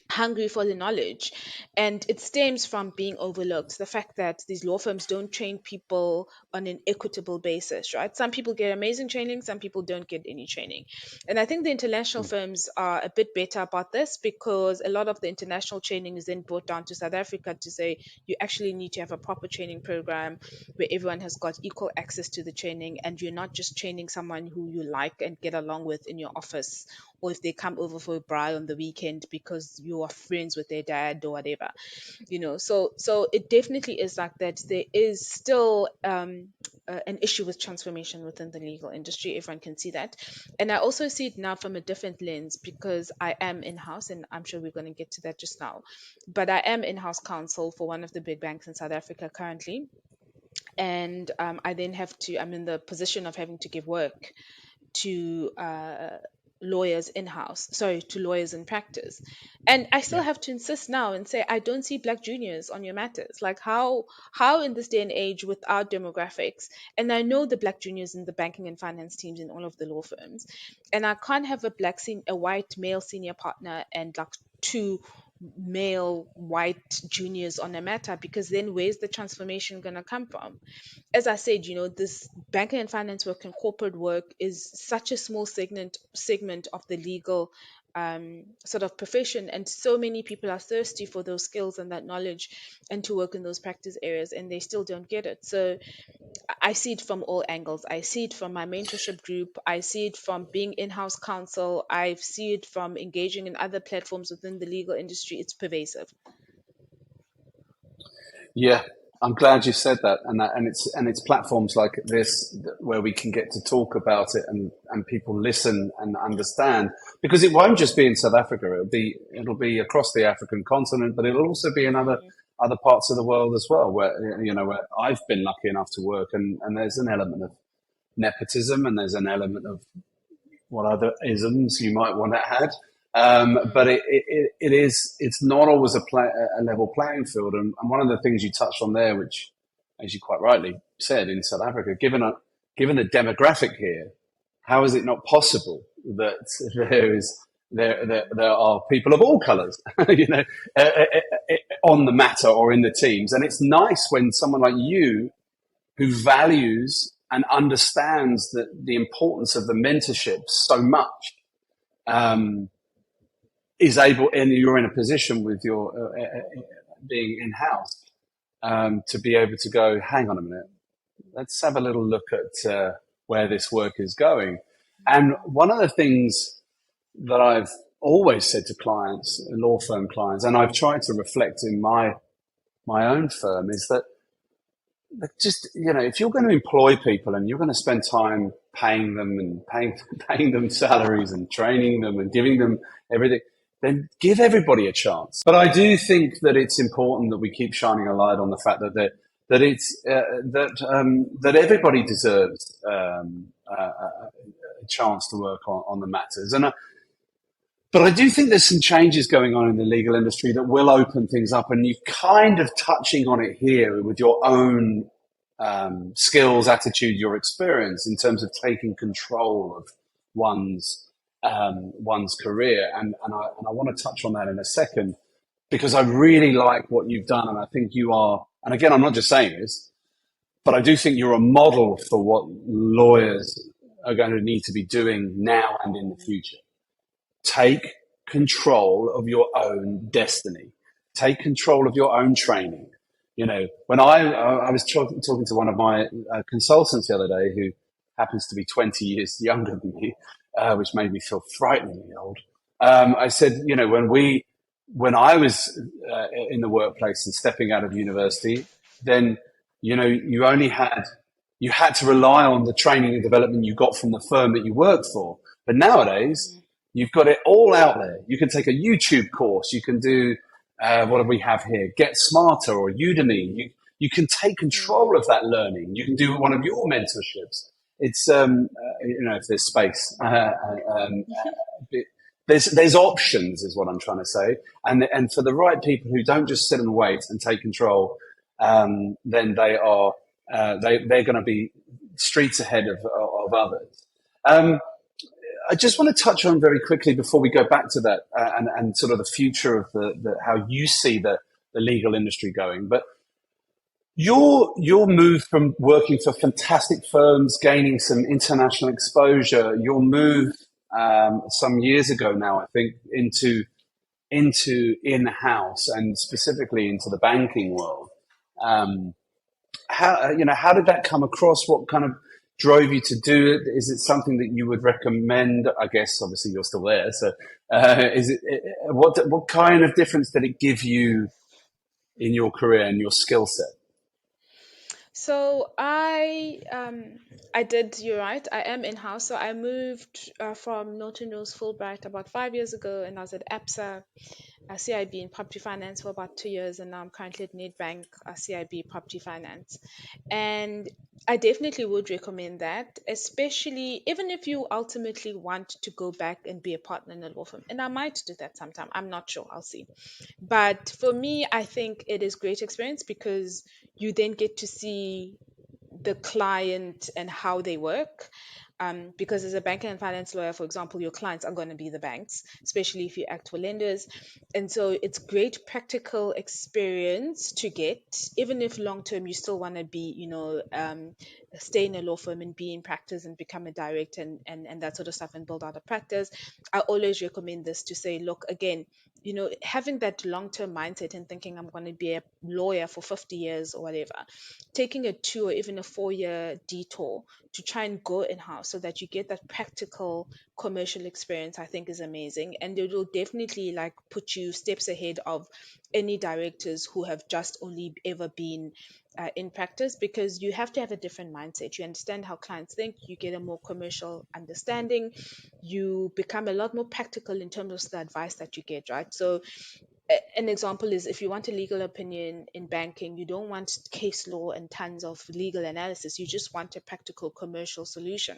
hungry for the knowledge, and it stems from being overlooked, the fact that these law firms don't train people on an equitable basis, right? Some people get amazing training, some people don't get any training. And I think the international firms are a bit better about this, because a lot of the international training is then brought down to South Africa to say you actually need to have a proper training program where everyone has got equal access to the training, and you're not just training someone who you like and get along with in your office, or if they come over for a braai on the weekend because you are friends with their dad or whatever. So it definitely is like that. There is still an issue with transformation within the legal industry. Everyone can see that. And I also see it now from a different lens, because I am in-house, and I'm sure we're going to get to that just now, but I am in-house counsel for one of the big banks in South Africa currently. And I'm in the position of having to give work to lawyers in-house, sorry, to lawyers in practice. And I still Yeah. have to insist now and say, I don't see black juniors on your matters. Like, how in this day and age with our demographics, and I know the black juniors in the banking and finance teams in all of the law firms, and I can't have a white male senior partner and like two male white juniors on a matter, because then where's the transformation going to come from? As I said, this banking and finance work and corporate work is such a small segment of the legal sort of profession, and so many people are thirsty for those skills and that knowledge and to work in those practice areas, and they still don't get it. So I see it from all angles. I see it from my mentorship group. I see it from being in-house counsel. I see it from engaging in other platforms within the legal industry. It's pervasive. Yeah, I'm glad you said that, and it's platforms like this where we can get to talk about it, and people listen and understand, because it won't just be in South Africa. It'll be across the African continent, but it'll also be in other parts of the world as well, where I've been lucky enough to work, and there's an element of nepotism, and there's an element of what other isms you might want to add. But it's not always a level playing field. And one of the things you touched on there, which, as you quite rightly said, in South Africa, given the demographic here, how is it not possible that there are people of all colours, uh, uh, on the matter or in the teams? And it's nice when someone like you, who values and understands the importance of the mentorship so much, um, is able, and you're in a position with your being in house, to be able to go, hang on a minute, let's have a little look at where this work is going. And one of the things that I've always said to clients, law firm clients, and I've tried to reflect in my own firm, is that just, if you're going to employ people and you're going to spend time paying them and paying them salaries and training them and giving them everything, then give everybody a chance. But I do think that it's important that we keep shining a light on the fact that everybody deserves a chance to work on the matters. And But I do think there's some changes going on in the legal industry that will open things up, and you're kind of touching on it here with your own skills, attitude, your experience in terms of taking control of one's one's career, and I want to touch on that in a second because I really like what you've done, and I think you are. And again, I'm not just saying this, but I do think you're a model for what lawyers are going to need to be doing now and in the future. Take control of your own destiny. Take control of your own training. You know, when I was talking to one of my consultants the other day, who happens to be 20 years younger than me, which made me feel frighteningly old. I said, you know, when I was in the workplace and stepping out of university, then you know you had to rely on the training and development you got from the firm that you worked for. But nowadays, you've got it all out there. You can take a YouTube course. You can do what do we have here? Get Smarter or Udemy. You can take control of that learning. You can do one of your mentorships. It's you know, if there's space, there's options, is what I'm trying to say. And for the right people who don't just sit and wait and take control, then they're going to be streets ahead of others. I just want to touch on very quickly before we go back to that and sort of the future of the how you see the legal industry going. But your move from working for fantastic firms, gaining some international exposure, your move some years ago now, I think, into in-house and specifically into the banking world. How did that come across? What kind of drove you to do it? Is it something that you would recommend? I guess obviously you're still there. So, what kind of difference did it give you in your career and your skill set? So I did. You're right. I am in house. So I moved from Norton Fulbright about 5 years ago, and I was at APSA, CIB in property finance for about 2 years, and now I'm currently at Nedbank, CIB property finance. And I definitely would recommend that, especially even if you ultimately want to go back and be a partner in a law firm. And I might do that sometime. I'm not sure. I'll see. But for me, I think it is great experience because you then get to see the client and how they work. Because as a banking and finance lawyer, for example, your clients are going to be the banks, especially if you act for lenders. And so it's great practical experience to get, even if long term you still want to be, stay in a law firm and be in practice and become a director and that sort of stuff and build out a practice. I always recommend this to say, look, again, having that long term mindset and thinking I'm going to be a lawyer for 50 years or whatever, taking a 2 or even a 4 year detour to try and go in house so that you get that practical commercial experience, I think is amazing. And it will definitely like put you steps ahead of any directors who have just only ever been in practice, because you have to have a different mindset. You understand how clients think, you get a more commercial understanding, you become a lot more practical in terms of the advice that you get, right? So an example is, if you want a legal opinion in banking, you don't want case law and tons of legal analysis. You just want a practical commercial solution.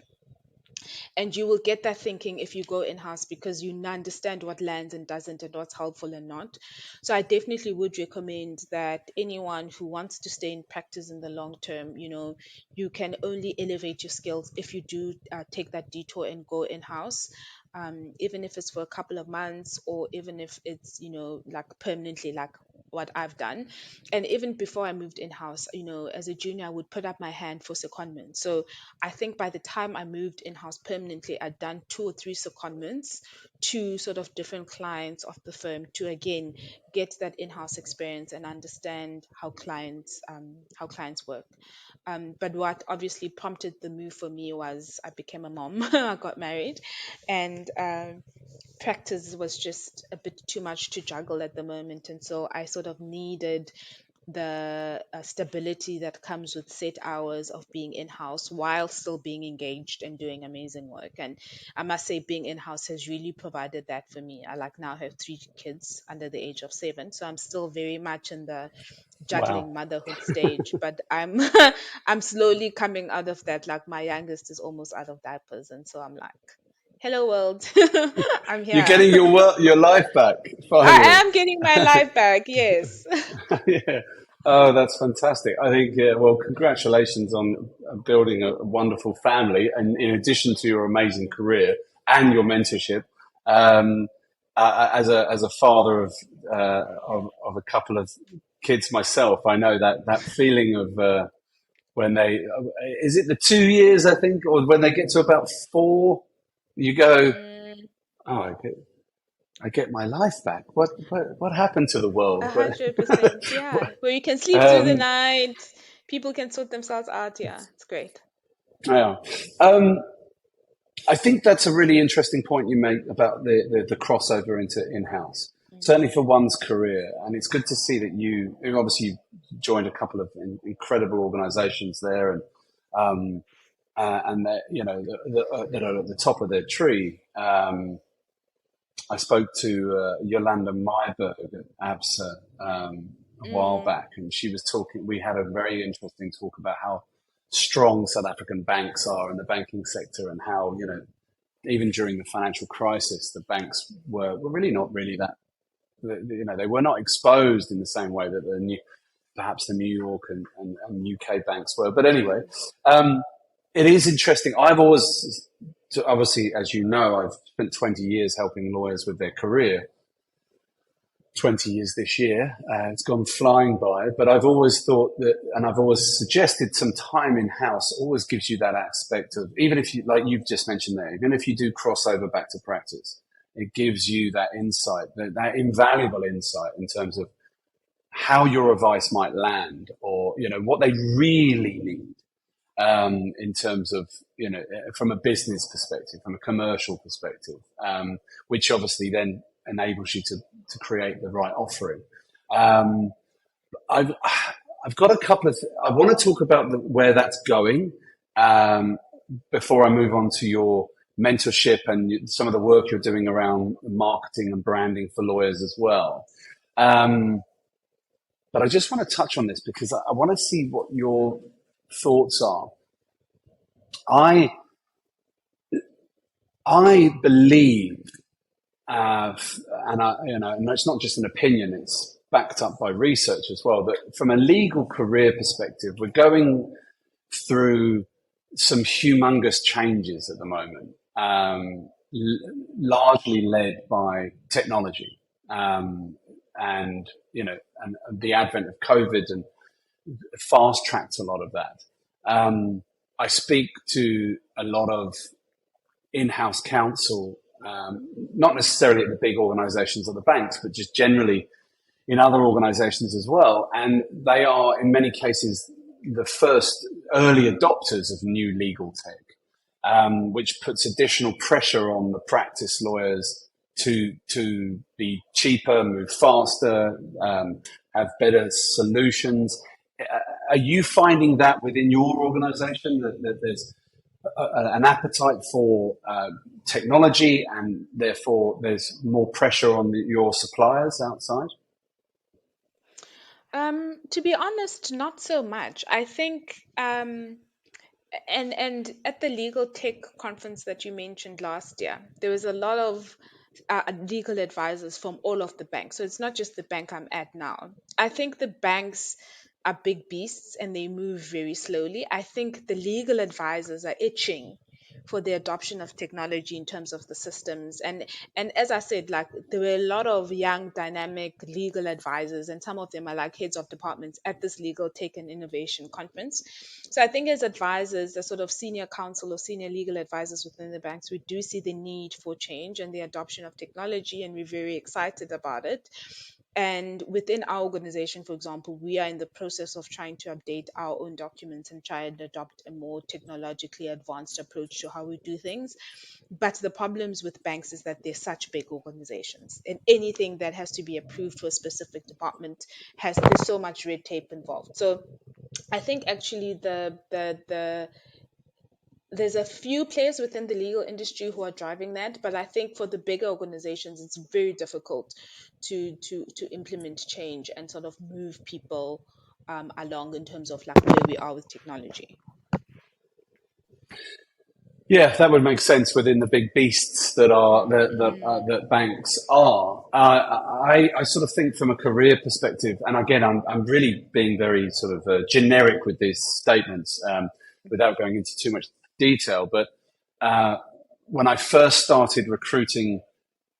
And you will get that thinking if you go in house, because you understand what lands and doesn't and what's helpful and not. So I definitely would recommend that anyone who wants to stay in practice in the long term, you can only elevate your skills if you do take that detour and go in house. Even if it's for a couple of months, or even if it's like permanently, like what I've done. And even before I moved in house, as a junior, I would put up my hand for secondment. So I think by the time I moved in house permanently, I'd done 2 or 3 secondments to sort of different clients of the firm to again get that in-house experience and understand how clients work. But what obviously prompted the move for me was I became a mom. I got married, and practice was just a bit too much to juggle at the moment, and so I sort of needed the stability that comes with set hours of being in house while still being engaged and doing amazing work. And I must say, being in house has really provided that for me. I like now have 3 kids under the age of 7, so I'm still very much in the Wow. juggling motherhood stage, but I'm I'm slowly coming out of that. Like my youngest is almost out of diapers, and so I'm like, Hello world. I'm You're here. getting your life back I finally. am getting my life back. Yes. Yeah. Oh, that's fantastic. I think, yeah, well, congratulations on building a wonderful family. And in addition to your amazing career and your mentorship, um, as a father of a couple of kids myself, I know that feeling of, when they, is it the 2 years, I think, or when they get to about four, you go, Mm, oh, I get my life back. What happened to the world? 100%. Yeah. Where you can sleep through the Um, night. People can sort themselves out. Yeah. It's great. yeah. Um, I think that's a really interesting point you make about the crossover into in-house, Mm. certainly for one's career. And it's good to see that you obviously joined a couple of incredible organizations there, and that, that are at the top of their tree. I spoke to Yolanda Myberg at ABSA a while Mm. back, and she was talking. We had a very interesting talk about how strong South African banks are in the banking sector, and how, even during the financial crisis, the banks were really not really that. They were not exposed in the same way that perhaps the New York and UK banks were. But anyway, um, it is interesting. I've always, obviously, as you know, I've spent 20 years helping lawyers with their career. 20 years this year. It's gone flying by, but I've always thought that, and I've always suggested, some time in house always gives you that aspect of, even if you, like you've just mentioned there, even if you do crossover back to practice, it gives you that insight, that invaluable insight in terms of how your advice might land, or, what they really need, in terms of, from a business perspective, from a commercial perspective, which obviously then enables you to create the right offering. Um, I've, I've got a couple of, I want to talk about where that's going, um, before I move on to your mentorship and some of the work you're doing around marketing and branding for lawyers as well. Um, but I just want to touch on this because I want to see what your thoughts are. I I believe, and and it's not just an opinion; it's backed up by research as well. That from a legal career perspective, we're going through some humongous changes at the moment, largely led by technology, and and the advent of COVID and fast tracked a lot of that. I speak to a lot of in-house counsel, not necessarily at the big organizations or the banks, but just generally in other organizations as well. And they are, in many cases, the first early adopters of new legal tech, which puts additional pressure on the practice lawyers to be cheaper, move faster, have better solutions. Are you finding that within your organization, that there's an appetite for technology, and therefore there's more pressure on your suppliers outside? To be honest, not so much. I think and at the legal tech conference that you mentioned last year, there was a lot of legal advisors from all of the banks. So it's not just the bank I'm at now. I think the banks are big beasts and they move very slowly. I think the legal advisors are itching for the adoption of technology in terms of the systems. And as I said, like there were a lot of young dynamic legal advisors, and some of them are like heads of departments at this legal tech and innovation conference. So I think as advisors, as sort of senior counsel or senior legal advisors within the banks, we do see the need for change and the adoption of technology, and we're very excited about it. And within our organization, for example, we are in the process of trying to update our own documents and try and adopt a more technologically advanced approach to how we do things. But the problems with banks is that they're such big organizations, and anything that has to be approved for a specific department has there's so much red tape involved. So I think actually there's a few players within the legal industry who are driving that, but I think for the bigger organizations, it's very difficult to implement change and sort of move people along in terms of like where we are with technology. Yeah, that would make sense within the big beasts that are that banks are. I sort of think from a career perspective, and again, I'm really being very sort of generic with these statements without going into too much detail. But uh, when I first started recruiting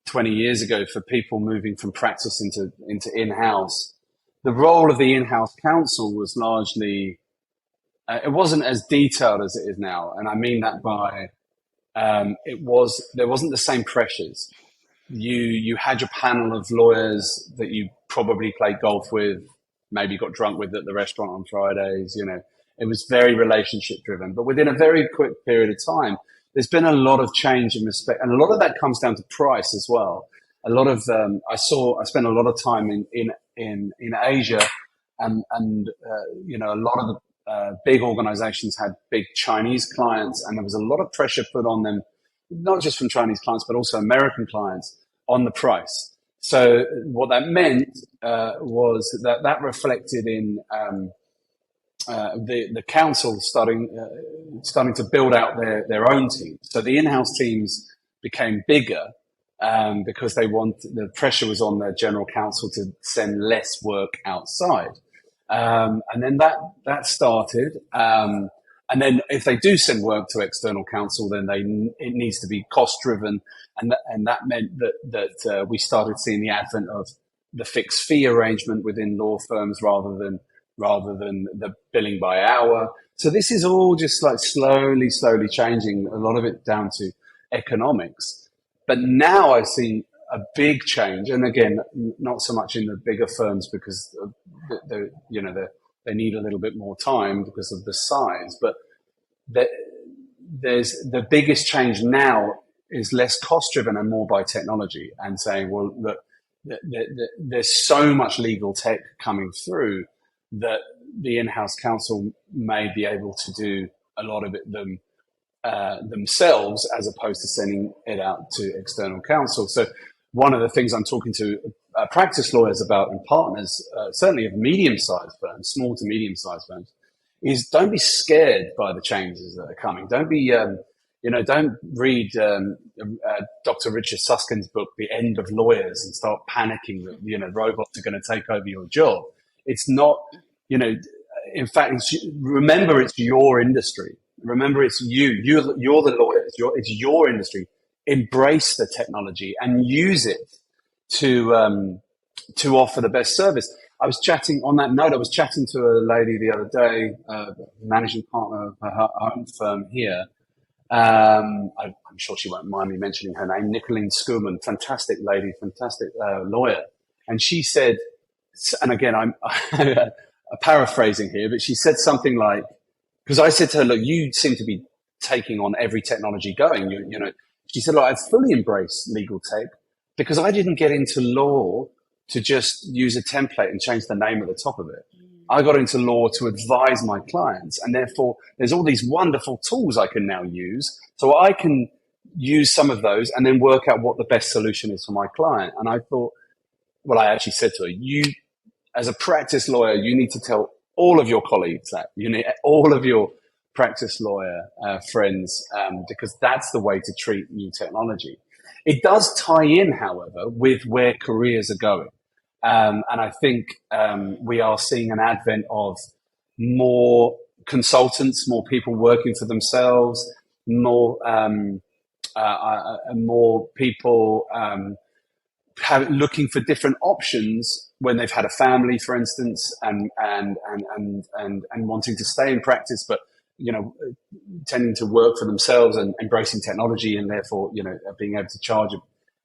20 years ago for people moving from practice into in-house, the role of the in-house counsel was largely it wasn't as detailed as it is now, and I mean that by there wasn't the same pressures. You had your panel of lawyers that you probably played golf with, maybe got drunk with at the restaurant on Fridays. It was very relationship driven. But within a very quick period of time, there's been a lot of change in respect, and a lot of that comes down to price as well. A lot of I spent a lot of time in Asia, and a lot of the big organizations had big Chinese clients, and there was a lot of pressure put on them, not just from Chinese clients, but also American clients on the price. So what that meant was that reflected in the council starting to build out their own teams. So the in-house teams became bigger because the pressure was on their general counsel to send less work outside. And then that started. And then if they do send work to external counsel, then it needs to be cost driven. And that meant that we started seeing the advent of the fixed fee arrangement within law firms rather than the billing by hour. So this is all just like slowly changing, a lot of it down to economics. But now I see a big change, and again, not so much in the bigger firms because they need a little bit more time because of the size. But there's the biggest change now is less cost driven and more by technology, and saying, well, look, there's so much legal tech coming through that the in-house counsel may be able to do a lot of it themselves, as opposed to sending it out to external counsel. So one of the things I'm talking to practice lawyers about and partners, certainly of medium-sized firms, small to medium-sized firms, is don't be scared by the changes that are coming. Don't be, don't read Dr. Richard Susskind's book, The End of Lawyers, and start panicking that, robots are going to take over your job. It's not, in fact, remember, it's your industry. Remember, it's you. You're the lawyers. It's your industry. Embrace the technology and use it to offer the best service. I was chatting to a lady the other day, managing partner of her own firm here. I'm sure she won't mind me mentioning her name, Nicoline Schumann, fantastic lady, fantastic lawyer. And she said, and again, I'm paraphrasing here, but she said something like, because I said to her, look, you seem to be taking on every technology going. She said, look, I fully embrace legal tech because I didn't get into law to just use a template and change the name at the top of it. I got into law to advise my clients, and therefore there's all these wonderful tools I can now use. So I can use some of those and then work out what the best solution is for my client. And I thought, well, I actually said to her, you, as a practice lawyer, you need to tell all of your colleagues that. You need all of your practice lawyer friends, because that's the way to treat new technology. It does tie in, however, with where careers are going. And I think we are seeing an advent of more consultants, more people working for themselves, more people looking for different options when they've had a family, for instance, and wanting to stay in practice, but tending to work for themselves and embracing technology, and therefore being able to charge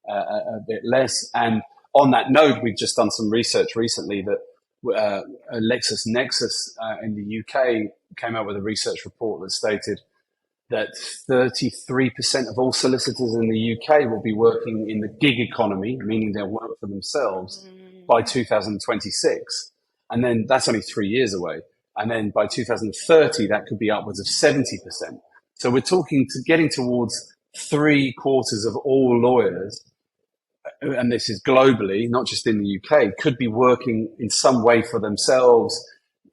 a bit less. And on that note, we've just done some research recently that LexisNexis in the UK came out with a research report that stated that 33% of all solicitors in the UK will be working in the gig economy, meaning they'll work for themselves, by 2026. And then that's only 3 years away. And then by 2030, that could be upwards of 70%. So we're talking to getting towards 3/4 of all lawyers, and this is globally, not just in the UK, could be working in some way for themselves,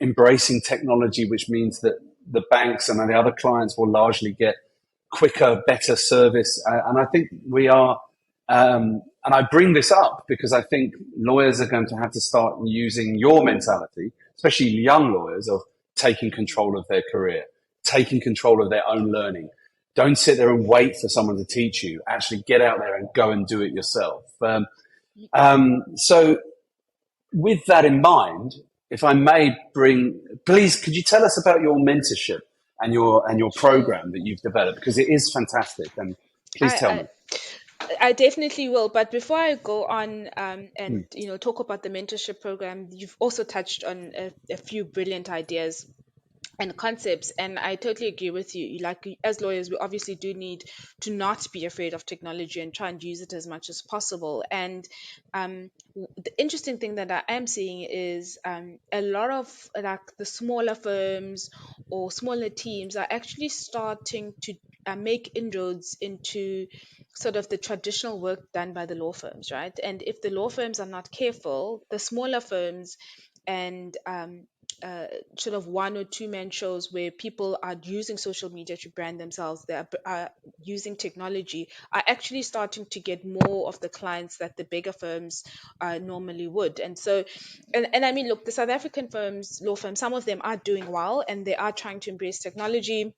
embracing technology, which means that the banks and the other clients will largely get quicker, better service. And I think we are, and I bring this up because I think lawyers are going to have to start using your mentality, especially young lawyers, of taking control of their career, taking control of their own learning. Don't sit there and wait for someone to teach you. Actually get out there and go and do it yourself. So with that in mind, if I may please, could you tell us about your mentorship and your Sure. program that you've developed? Because it is fantastic. And please tell I, me. I definitely will. But before I go on Hmm. and talk about the mentorship program, you've also touched on a few brilliant ideas and concepts, and I totally agree with you. Like, as lawyers, we obviously do need to not be afraid of technology and try and use it as much as possible. And the interesting thing that I am seeing is a lot of like the smaller firms or smaller teams are actually starting to make inroads into sort of the traditional work done by the law firms, right? And if the law firms are not careful, the smaller firms and uh, sort of one or two man shows where people are using social media to brand themselves, are using technology, are actually starting to get more of the clients that the bigger firms normally would. And so, and I mean, look, the South African firms, law firms, some of them are doing well and they are trying to embrace technology,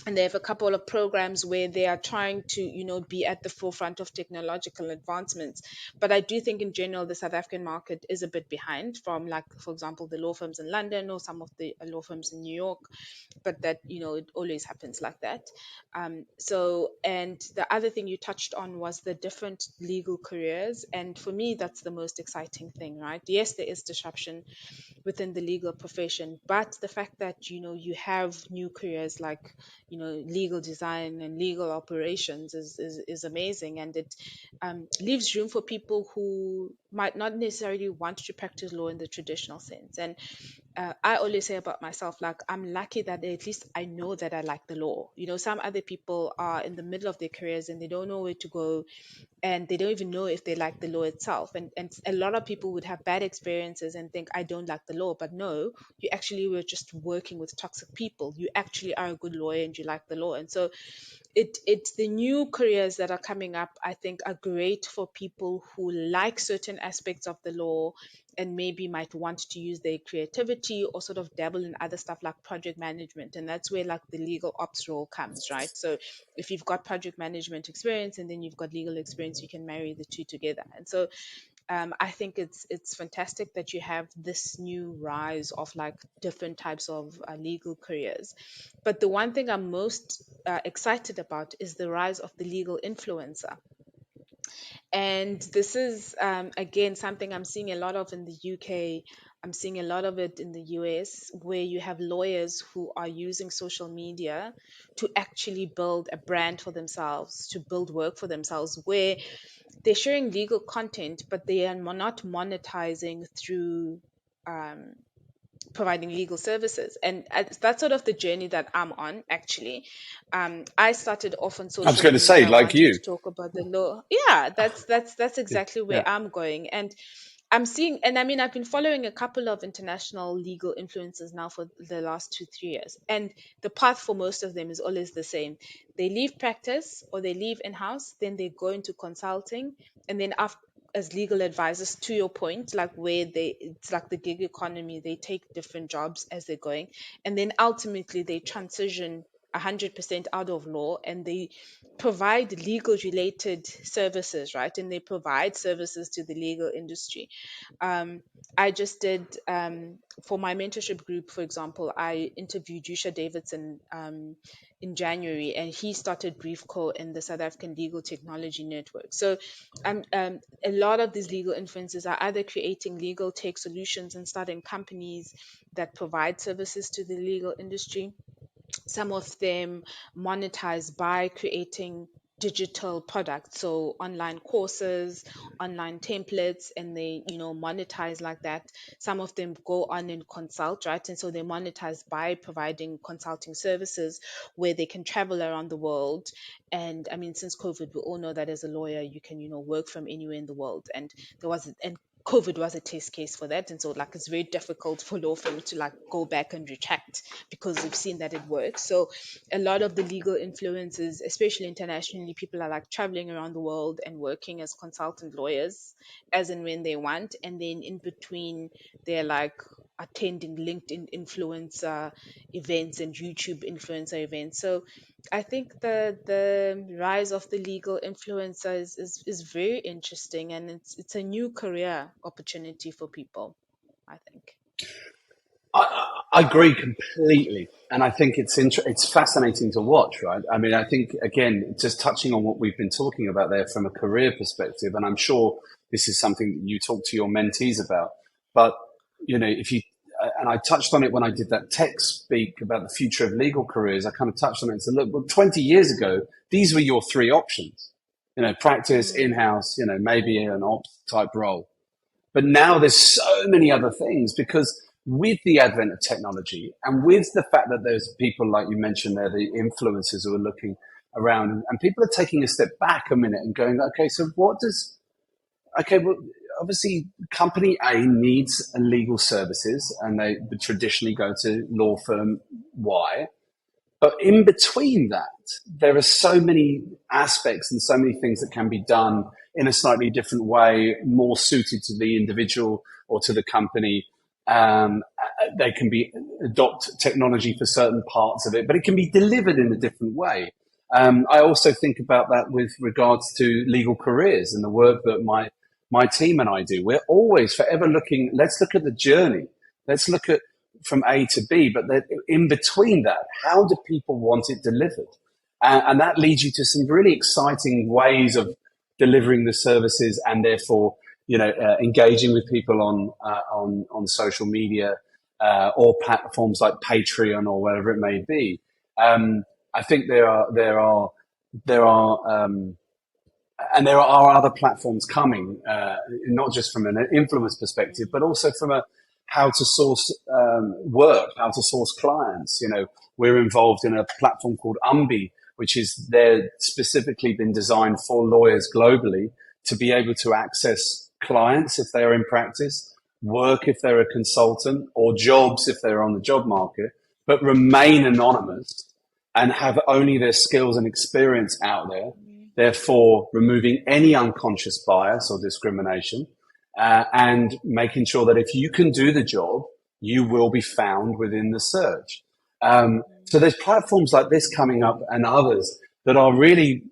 and they have a couple of programs where they are trying to be at the forefront of technological advancements. But I do think in general the South African market is a bit behind from, like, for example, the law firms in London or some of the law firms in New York. But that, it always happens like that. So, and the other thing you touched on was the different legal careers, and for me that's the most exciting thing, right? Yes, there is disruption within the legal profession, but the fact that you have new careers like legal design and legal operations is amazing, and it leaves room for people who might not necessarily want to practice law in the traditional sense. And I always say about myself, like, I'm lucky that at least I know that I like the law. Some other people are in the middle of their careers and they don't know where to go, and they don't even know if they like the law itself. And a lot of people would have bad experiences and think, I don't like the law. But no, you actually were just working with toxic people. You actually are a good lawyer and you like the law. And so it's the new careers that are coming up, I think, are great for people who like certain aspects of the law and maybe might want to use their creativity or sort of dabble in other stuff like project management. And that's where, like, the legal ops role comes, right? So if you've got project management experience and then you've got legal experience, you can marry the two together. And so I think it's fantastic that you have this new rise of, like, different types of legal careers. But the one thing I'm most excited about is the rise of the legal influencer. And this is, again, something I'm seeing a lot of in the UK. I'm seeing a lot of it in the US, where you have lawyers who are using social media to actually build a brand for themselves, to build work for themselves, where they're sharing legal content, but they are not monetizing through um, providing legal services. And that's sort of the journey that I'm on, actually. I started off on I was social going to say, media like wanting you. to talk about the law. Yeah, that's exactly where Yeah. I'm going. And I'm seeing, and I mean, I've been following a couple of international legal influencers now for the last 2 3 years, and the path for most of them is always the same. They leave practice or they leave in-house, then they go into consulting, and then after, as legal advisors, to your point, like, where it's like the gig economy, they take different jobs as they're going, and then ultimately they transition 100% out of law and they provide legal related services, right? And they provide services to the legal industry. I just did, for my mentorship group, for example, I interviewed Yusha Davidson in January, and he started BriefCo in the South African Legal Technology Network. So a lot of these legal influencers are either creating legal tech solutions and starting companies that provide services to the legal industry. Some of them monetize by creating digital products, so online courses, online templates, and they monetize like that. Some of them go on and consult, right? And so they monetize by providing consulting services where they can travel around the world. And I mean, since COVID, we all know that as a lawyer you can work from anywhere in the world. And there was and COVID was a test case for that, and so like it's very difficult for law firms to like go back and retract because we've seen that it works. So a lot of the legal influences, especially internationally, people are like traveling around the world and working as consultant lawyers as and when they want, and then in between they're like attending LinkedIn influencer events and YouTube influencer events. So I think the rise of the legal influencers is very interesting, and it's a new career opportunity for people, I think. I agree completely, and I think it's fascinating to watch. Right? I mean, I think again, just touching on what we've been talking about there from a career perspective, and I'm sure this is something that you talk to your mentees about. But if you and I touched on it when I did that tech speak about the future of legal careers. I kind of touched on it and said, look, well, 20 years ago, these were your three options. Practice, in-house, maybe an ops type role. But now there's so many other things because with the advent of technology and with the fact that there's people like you mentioned there, the influencers who are looking around and people are taking a step back a minute and going, okay, so well, obviously company A needs legal services and they would traditionally go to law firm Y. But in between that, there are so many aspects and so many things that can be done in a slightly different way, more suited to the individual or to the company. They can adopt technology for certain parts of it, but it can be delivered in a different way. I also think about that with regards to legal careers and the work that my team and I do. We're always forever looking. Let's look at the journey. Let's look at from A to B, but in between that, how do people want it delivered? And that leads you to some really exciting ways of delivering the services, and therefore, engaging with people on social media or platforms like Patreon or whatever it may be. I think there are and there are other platforms coming, not just from an influence perspective, but also from a how to source work, how to source clients. We're involved in a platform called Umbi, which is they're specifically been designed for lawyers globally to be able to access clients if they're in practice, work if they're a consultant, or jobs if they're on the job market, but remain anonymous and have only their skills and experience out there, therefore removing any unconscious bias or discrimination, and making sure that if you can do the job, you will be found within the search. So there's platforms like this coming up and others that are really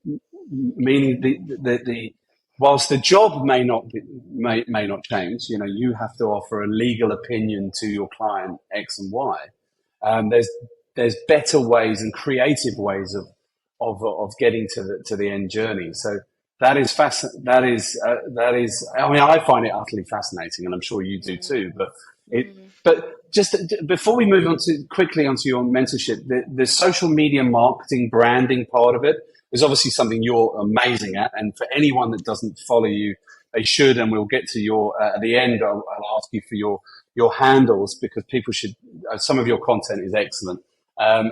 meaning the whilst the job may not change, you have to offer a legal opinion to your client X and Y. There's better ways and creative ways of getting to the end journey. So that is that is. I mean, I find it utterly fascinating, and I'm sure you do too. But just before we move on quickly onto your mentorship, the social media marketing branding part of it is obviously something you're amazing at. And for anyone that doesn't follow you, they should. And we'll get to your at the end. I'll ask you for your handles because people should. Some of your content is excellent.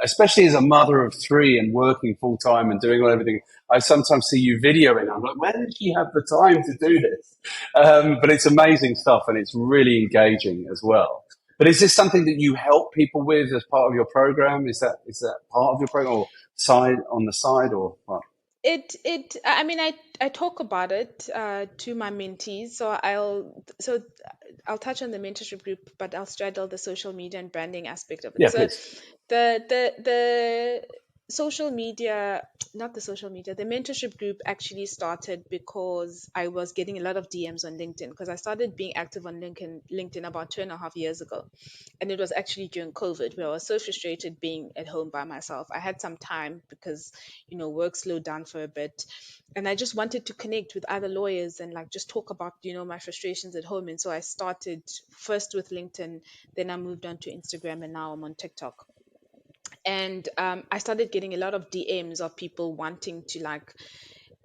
Especially as a mother of three and working full time and doing everything. I sometimes see you videoing. I'm like, where did she have the time to do this? But it's amazing stuff and it's really engaging as well. But is this something that you help people with as part of your program? Is that part of your program or on the side or what? I mean, I talk about it to my mentees, I'll touch on the mentorship group, but I'll straddle the social media and branding aspect of it. Yeah, So please. the social media, not the social media, the mentorship group actually started because I was getting a lot of DMs on LinkedIn because I started being active on LinkedIn about 2.5 years ago. And it was actually during COVID where I was so frustrated being at home by myself. I had some time because, work slowed down for a bit. And I just wanted to connect with other lawyers and like just talk about, my frustrations at home. And so I started first with LinkedIn, then I moved on to Instagram, and now I'm on TikTok. And I started getting a lot of DMs of people wanting to like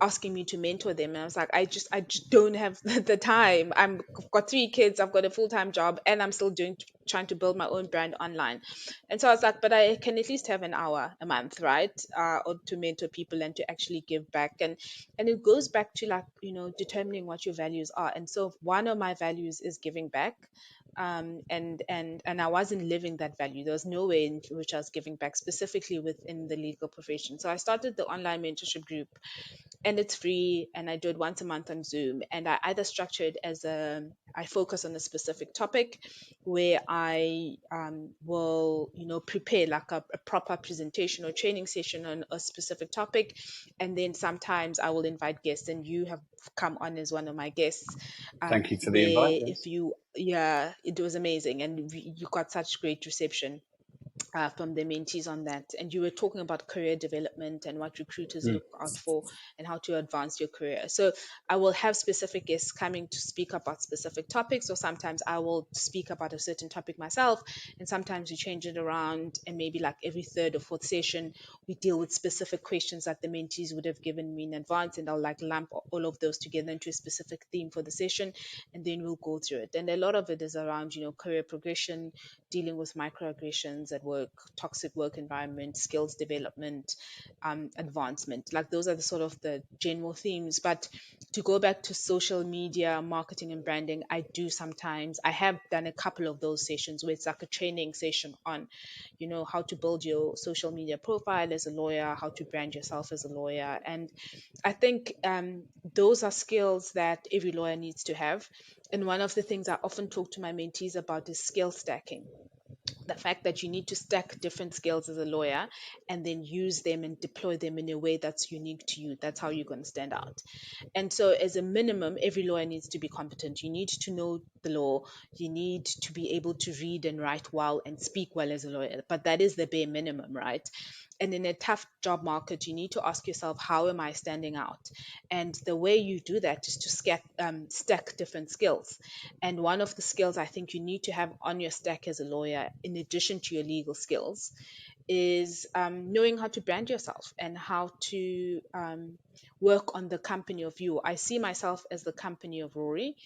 asking me to mentor them, and I was like, I just don't have the time. I've got 3 kids, I've got a full-time job, and I'm still doing trying to build my own brand online. And so I was like, but I can at least have an hour a month, right? Or to mentor people and to actually give back. And it goes back to, like, determining what your values are. And so one of my values is giving back. And I wasn't living that value. There was no way in which I was giving back specifically within the legal profession. So I started the online mentorship group, and it's free, and I do it once a month on Zoom. And I either structure it as I focus on a specific topic where I will prepare like a proper presentation or training session on a specific topic, and then sometimes I will invite guests, and you have come on as one of my guests, Thank you for the invite. where if Yes. you it was amazing, and you got such great reception from the mentees on that. And you were talking about career development and what recruiters Mm. look out for and how to advance your career. So I will have specific guests coming to speak about specific topics, or sometimes I will speak about a certain topic myself. And sometimes we change it around, and maybe like every third or fourth session, we deal with specific questions that the mentees would have given me in advance. And I'll like lump all of those together into a specific theme for the session. And then we'll go through it. And a lot of it is around, career progression, dealing with microaggressions at work, toxic work environment, skills development, advancement. Like those are the sort of the general themes. But to go back to social media, marketing and branding, I have done a couple of those sessions where it's like a training session on, how to build your social media profile as a lawyer, how to brand yourself as a lawyer. And I think those are skills that every lawyer needs to have. And one of the things I often talk to my mentees about is skill stacking, the fact that you need to stack different skills as a lawyer and then use them and deploy them in a way that's unique to you. That's how you're going to stand out. And so, as a minimum, every lawyer needs to be competent. You need to know the law. You need to be able to read and write well and speak well as a lawyer. But that is the bare minimum, right? And in a tough job market, you need to ask yourself, how am I standing out? And the way you do that is to stack different skills. And one of the skills I think you need to have on your stack as a lawyer, in addition to your legal skills, is knowing how to brand yourself and how to work on the company of you. I see myself as the company of Rori,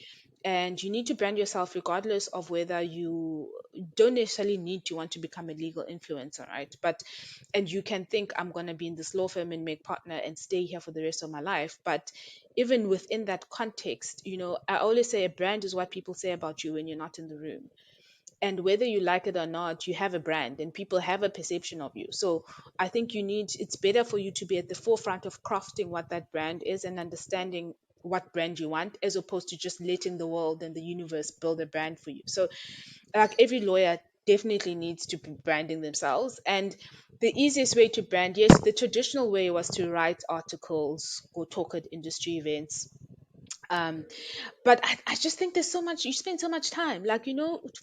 and you need to brand yourself regardless of whether you don't necessarily need to want to become a legal influencer, right? And you can think, I'm going to be in this law firm and make partner and stay here for the rest of my life. But even within that context, I always say a brand is what people say about you when you're not in the room. And whether you like it or not, you have a brand and people have a perception of you. So I think it's better for you to be at the forefront of crafting what that brand is and understanding what brand you want, as opposed to just letting the world and the universe build a brand for you. So like every lawyer definitely needs to be branding themselves. And the easiest way to brand, yes, the traditional way was to write articles, go talk at industry events, um, but I just think there's so much, you spend so much time, like,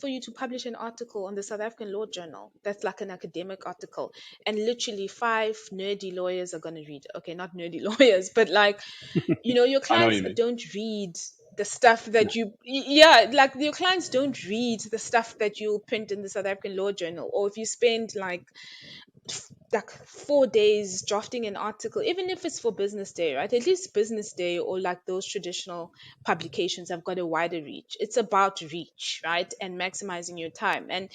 for you to publish an article on the South African Law Journal, that's like an academic article, and literally five nerdy lawyers are going to read it. Okay, not nerdy lawyers, but like, your I know what clients you mean. don't read the stuff that yeah, like your clients don't read the stuff that you print in the South African Law Journal. Or if you spend like 4 days drafting an article, even if it's for business day, right? At least business day or like those traditional publications have got a wider reach. It's about reach, right? And maximizing your time. And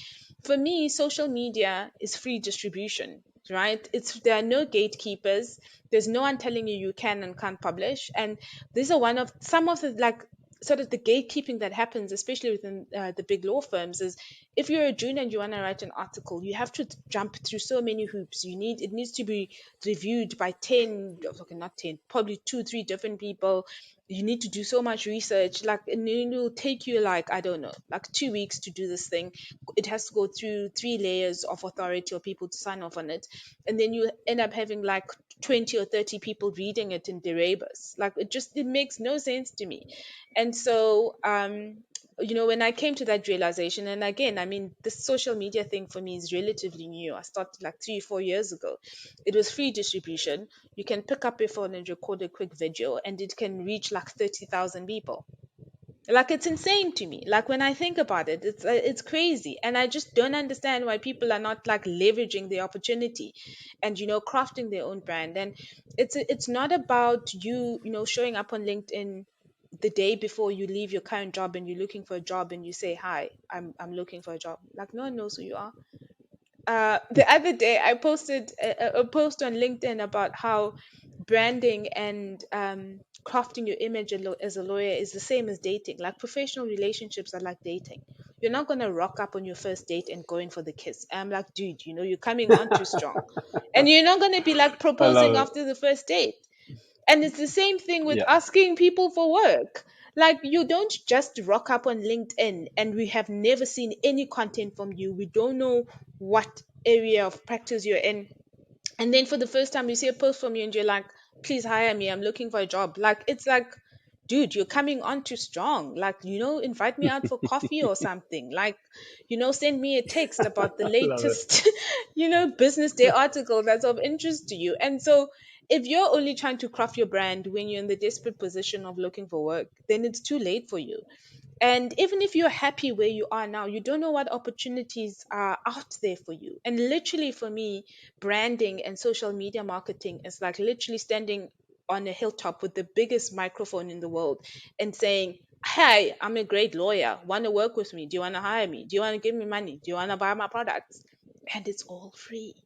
for me, social media is free distribution, right? There are no gatekeepers. There's no one telling you can and can't publish. And these are some of the like sort of the gatekeeping that happens, especially within the big law firms, is if you're a junior and you want to write an article, you have to jump through so many hoops. It needs to be reviewed by 10, okay, not 10, probably 2 3 different people. You need to do so much research, like, and it will take you, like, I don't know, like 2 weeks to do this thing. It has to go through 3 layers of authority or people to sign off on it, and then you end up having like 20 or 30 people reading it in their rebus. Like, it makes no sense to me. And so when I came to that realization, and again, I mean, the social media thing for me is relatively new. I started like 3 4 years ago. It was free distribution. You can pick up your phone and record a quick video, and it can reach like 30,000 people. Like, it's insane to me. Like, when I think about it, it's crazy, and I just don't understand why people are not like leveraging the opportunity and crafting their own brand. And it's not about you showing up on LinkedIn the day before you leave your current job and you're looking for a job and you say, "Hi, I'm looking for a job." Like no one knows who you are. The other day I posted a post on LinkedIn about how branding and crafting your image as a lawyer is the same as dating. Like professional relationships are like dating. You're not gonna rock up on your first date and go in for the kiss. I'm like, dude, you're coming on too strong, and you're not gonna be like I love proposing it. after the first date. And it's the same thing with Yeah. asking people for work. Like, you don't just rock up on LinkedIn and we have never seen any content from you. We don't know what area of practice you're in. And then for the first time, you see a post from you and you're like, please hire me. I'm looking for a job. Like, it's like, dude, you're coming on too strong. Like, invite me out for coffee or something. Like, send me a text about the Love it. latest, business day article that's of interest to you. And so, if you're only trying to craft your brand when you're in the desperate position of looking for work, then it's too late for you. And even if you're happy where you are now, you don't know what opportunities are out there for you. And literally, for me, branding and social media marketing is like literally standing on a hilltop with the biggest microphone in the world and saying, "Hey, I'm a great lawyer. Want to work with me? Do you want to hire me? Do you want to give me money? Do you want to buy my products?" And it's all free.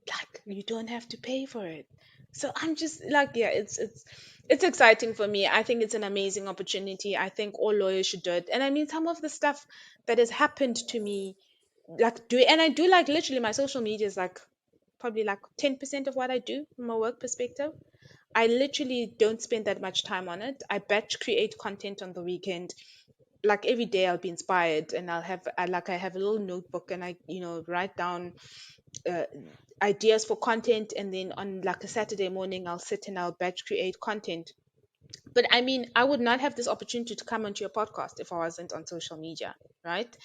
Like you don't have to pay for it. So I'm just like, yeah, it's exciting for me. I think it's an amazing opportunity. I think all lawyers should do it. And I mean, some of the stuff that has happened to me, like do and I do, like literally my social media is like probably like 10% of what I do from a work perspective. I literally don't spend that much time on it. I batch create content on the weekend. Like every day I'll be inspired and I have a little notebook and I write down uh, ideas for content, and then on like a Saturday morning I'll sit and I'll batch create content. But I mean, I would not have this opportunity to come onto your podcast if I wasn't on social media, right?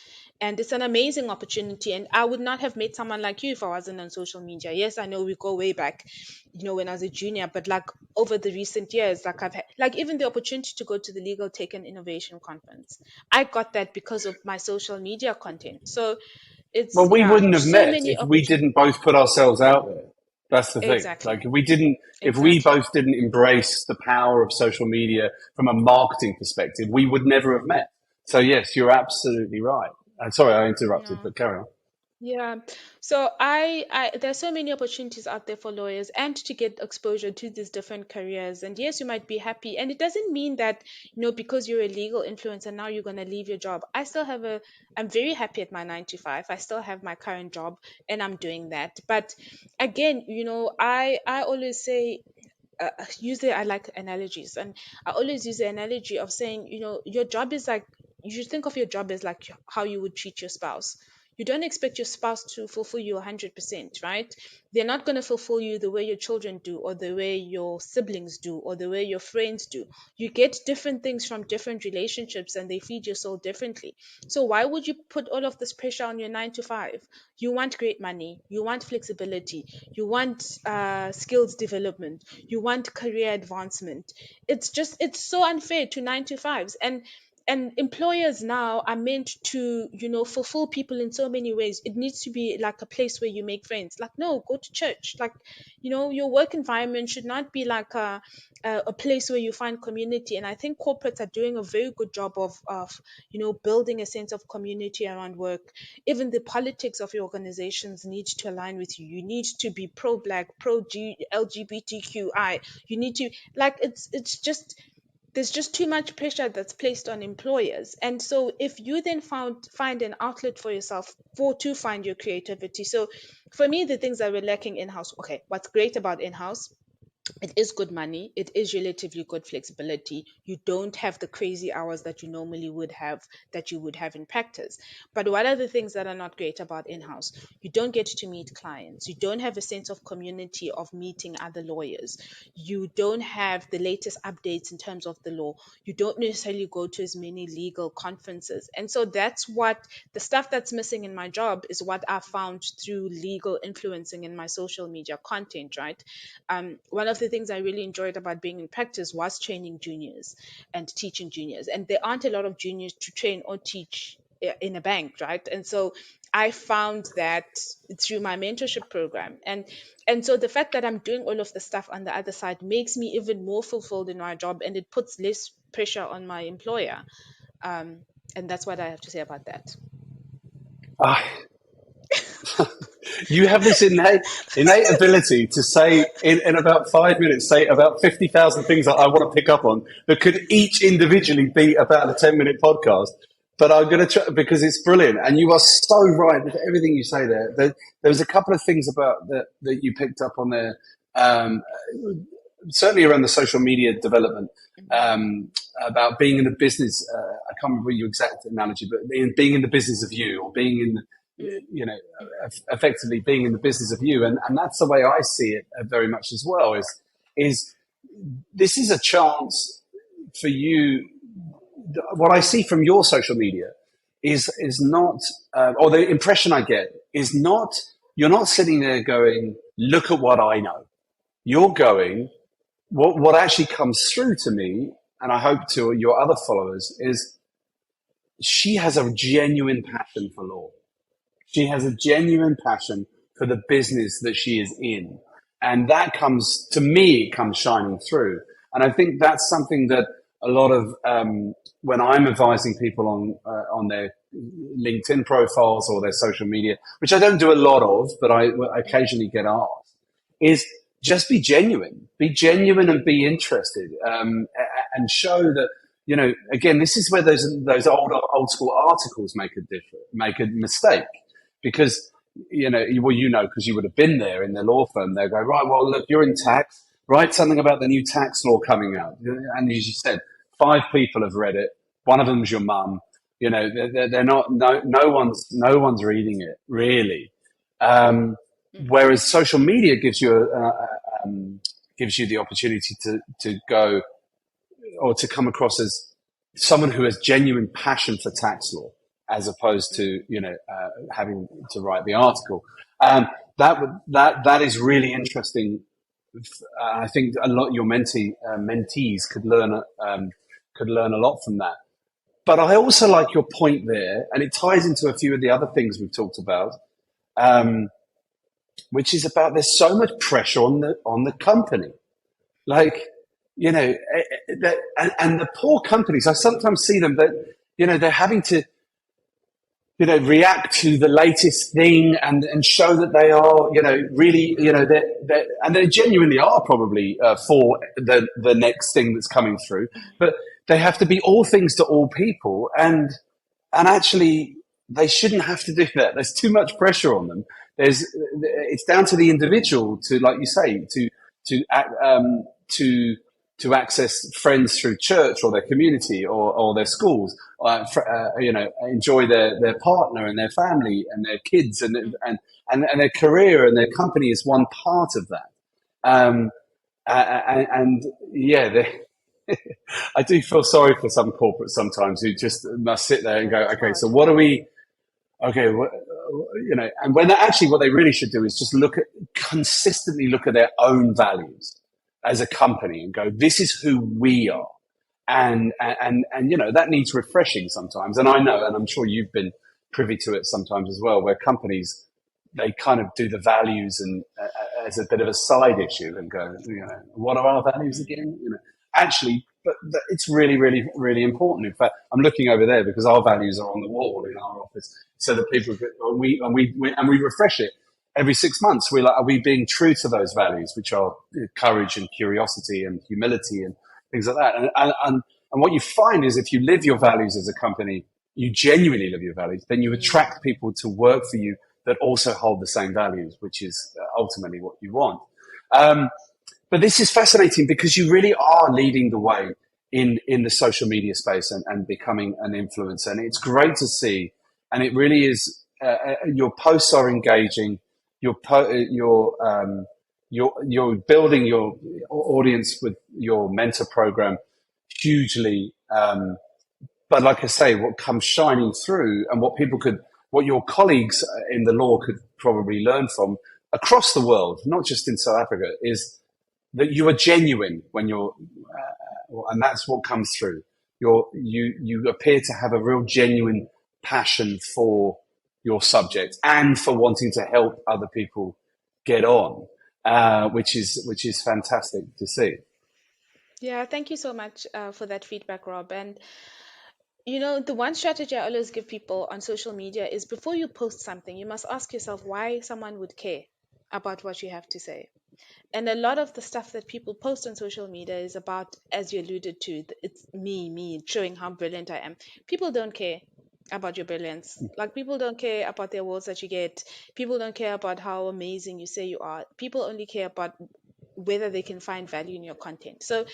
And it's an amazing opportunity, and I would not have met someone like you if I wasn't on social media. Yes, I know we go way back, when I was a junior, but like over the recent years, like I've had like even the opportunity to go to the Legal Tech and Innovation Conference. I got that because of my social media content. So it's, Well, we yeah, wouldn't have so met many if we opportunities. didn't both put ourselves out there. That's the thing. Exactly. Like, if we Exactly. both didn't embrace the power of social media from a marketing perspective, we would never have met. So, yes, you're absolutely right. Sorry, I interrupted, Yeah. but carry on. Yeah. So there's so many opportunities out there for lawyers and to get exposure to these different careers. And yes, you might be happy. And it doesn't mean that, because you're a legal influencer, now you're going to leave your job. I'm very happy at my 9 to 5. I still have my current job and I'm doing that. But again, I always say, usually I like analogies, and I always use the analogy of saying, your job is like, you should think of your job as like how you would treat your spouse. You don't expect your spouse to fulfill you 100%, right? They're not going to fulfill you the way your children do, or the way your siblings do, or the way your friends do. You get different things from different relationships, and they feed your soul differently. So why would you put all of this pressure on your 9 to 5? You want great money, you want flexibility, you want skills development, you want career advancement. It's so unfair to 9 to 5s. And employers now are meant to, fulfill people in so many ways. It needs to be like a place where you make friends. Like, no, go to church. Like, your work environment should not be like a place where you find community. And I think corporates are doing a very good job of building a sense of community around work. Even the politics of your organizations need to align with you. You need to be pro black, pro LGBTQI. You need to, like, it's just, there's just too much pressure that's placed on employers. And so if you then find an outlet for yourself for to find your creativity. So for me, the things that we're lacking in-house, okay, what's great about in-house, it is good money, it is relatively good flexibility. You don't have the crazy hours that you normally would have, that you would have in practice. But what are the things that are not great about in-house? You don't get to meet clients, you don't have a sense of community of meeting other lawyers, you don't have the latest updates in terms of the law, you don't necessarily go to as many legal conferences. And so that's what the stuff that's missing in my job is what I found through legal influencing in my social media content, right? One of the things I really enjoyed about being in practice was training juniors and teaching juniors. And there aren't a lot of juniors to train or teach in a bank, right? And so I found that through my mentorship program. And so the fact that I'm doing all of the stuff on the other side makes me even more fulfilled in my job, and it puts less pressure on my employer. And that's what I have to say about that. Ah, you have this innate ability to say in about 5 minutes, say about 50,000 things that I want to pick up on that could each individually be about a 10-minute podcast. But I'm going to try because it's brilliant. And you are so right with everything you say there. There was a couple of things about that you picked up on there. Certainly around the social media development, about being in the business. I can't remember your exact analogy, but being in the business of you, or being in, effectively being in the business of you. And that's the way I see it very much as well, is this is a chance for you. What I see from your social media is not, or the impression I get is not, you're not sitting there going, look at what I know. You're going, what actually comes through to me, and I hope to your other followers, is she has a genuine passion for law. She has a genuine passion for the business that she is in. And that comes, to me, it comes shining through. And I think that's something that a lot of, when I'm advising people on their LinkedIn profiles or their social media, which I don't do a lot of, but I occasionally get asked, is just be genuine and be interested, and show that, again, this is where those old school articles make a mistake, because, because you would have been there in the law firm. They go, right, well, look, you're in tax, write something about the new tax law coming out. And as you said, 5 people have read it. One of them's your mum. They're not, no one's reading it really. Whereas social media gives you the opportunity to go, or to come across as someone who has genuine passion for tax law, as opposed to having to write the article. That is really interesting. I think a lot of your mentees could learn a lot from that. But I also like your point there, and it ties into a few of the other things we've talked about. Which is about, there's so much pressure on the company, and the poor companies. I sometimes see them that they're having to react to the latest thing and show that they are really they genuinely are probably for the next thing that's coming through, but they have to be all things to all people, and actually they shouldn't have to do that. There's too much pressure on them. It's down to the individual to, like you say, to access friends through church or their community or their schools, enjoy their partner and their family and their kids and their career and their company is one part of that. I do feel sorry for some corporates sometimes who just must sit there and go, okay, so what are we? Okay, and when what they really should do is just consistently look at their own values as a company and go, this is who we are. And that needs refreshing sometimes. And I know, and I'm sure you've been privy to it sometimes as well, where companies, they kind of do the values and as a bit of a side issue and go, what are our values again? But it's really, really, really important. In fact, I'm looking over there because our values are on the wall in our office, so that people we refresh it every 6 months. We're like, are we being true to those values, which are courage and curiosity and humility and things like that? And what you find is, if you live your values as a company, you genuinely live your values, then you attract people to work for you that also hold the same values, which is ultimately what you want. But this is fascinating because you really are leading the way in the social media space and becoming an influencer. And it's great to see. And it really is, your posts are engaging. You're building your audience with your mentor program hugely. But like I say, what comes shining through and what your colleagues in the law could probably learn from across the world, not just in South Africa, is that you are genuine when you're, and that's what comes through. You appear to have a real genuine passion for your subject and for wanting to help other people get on, which is fantastic to see. Yeah, thank you so much for that feedback, Rob. And you know, the one strategy I always give people on social media is before you post something, you must ask yourself why someone would care about what you have to say. And a lot of the stuff that people post on social media is about, as you alluded to, it's me, showing how brilliant I am. People don't care about your brilliance. Like, people don't care about the awards that you get. People don't care about how amazing you say you are. People only care about whether they can find value in your content. So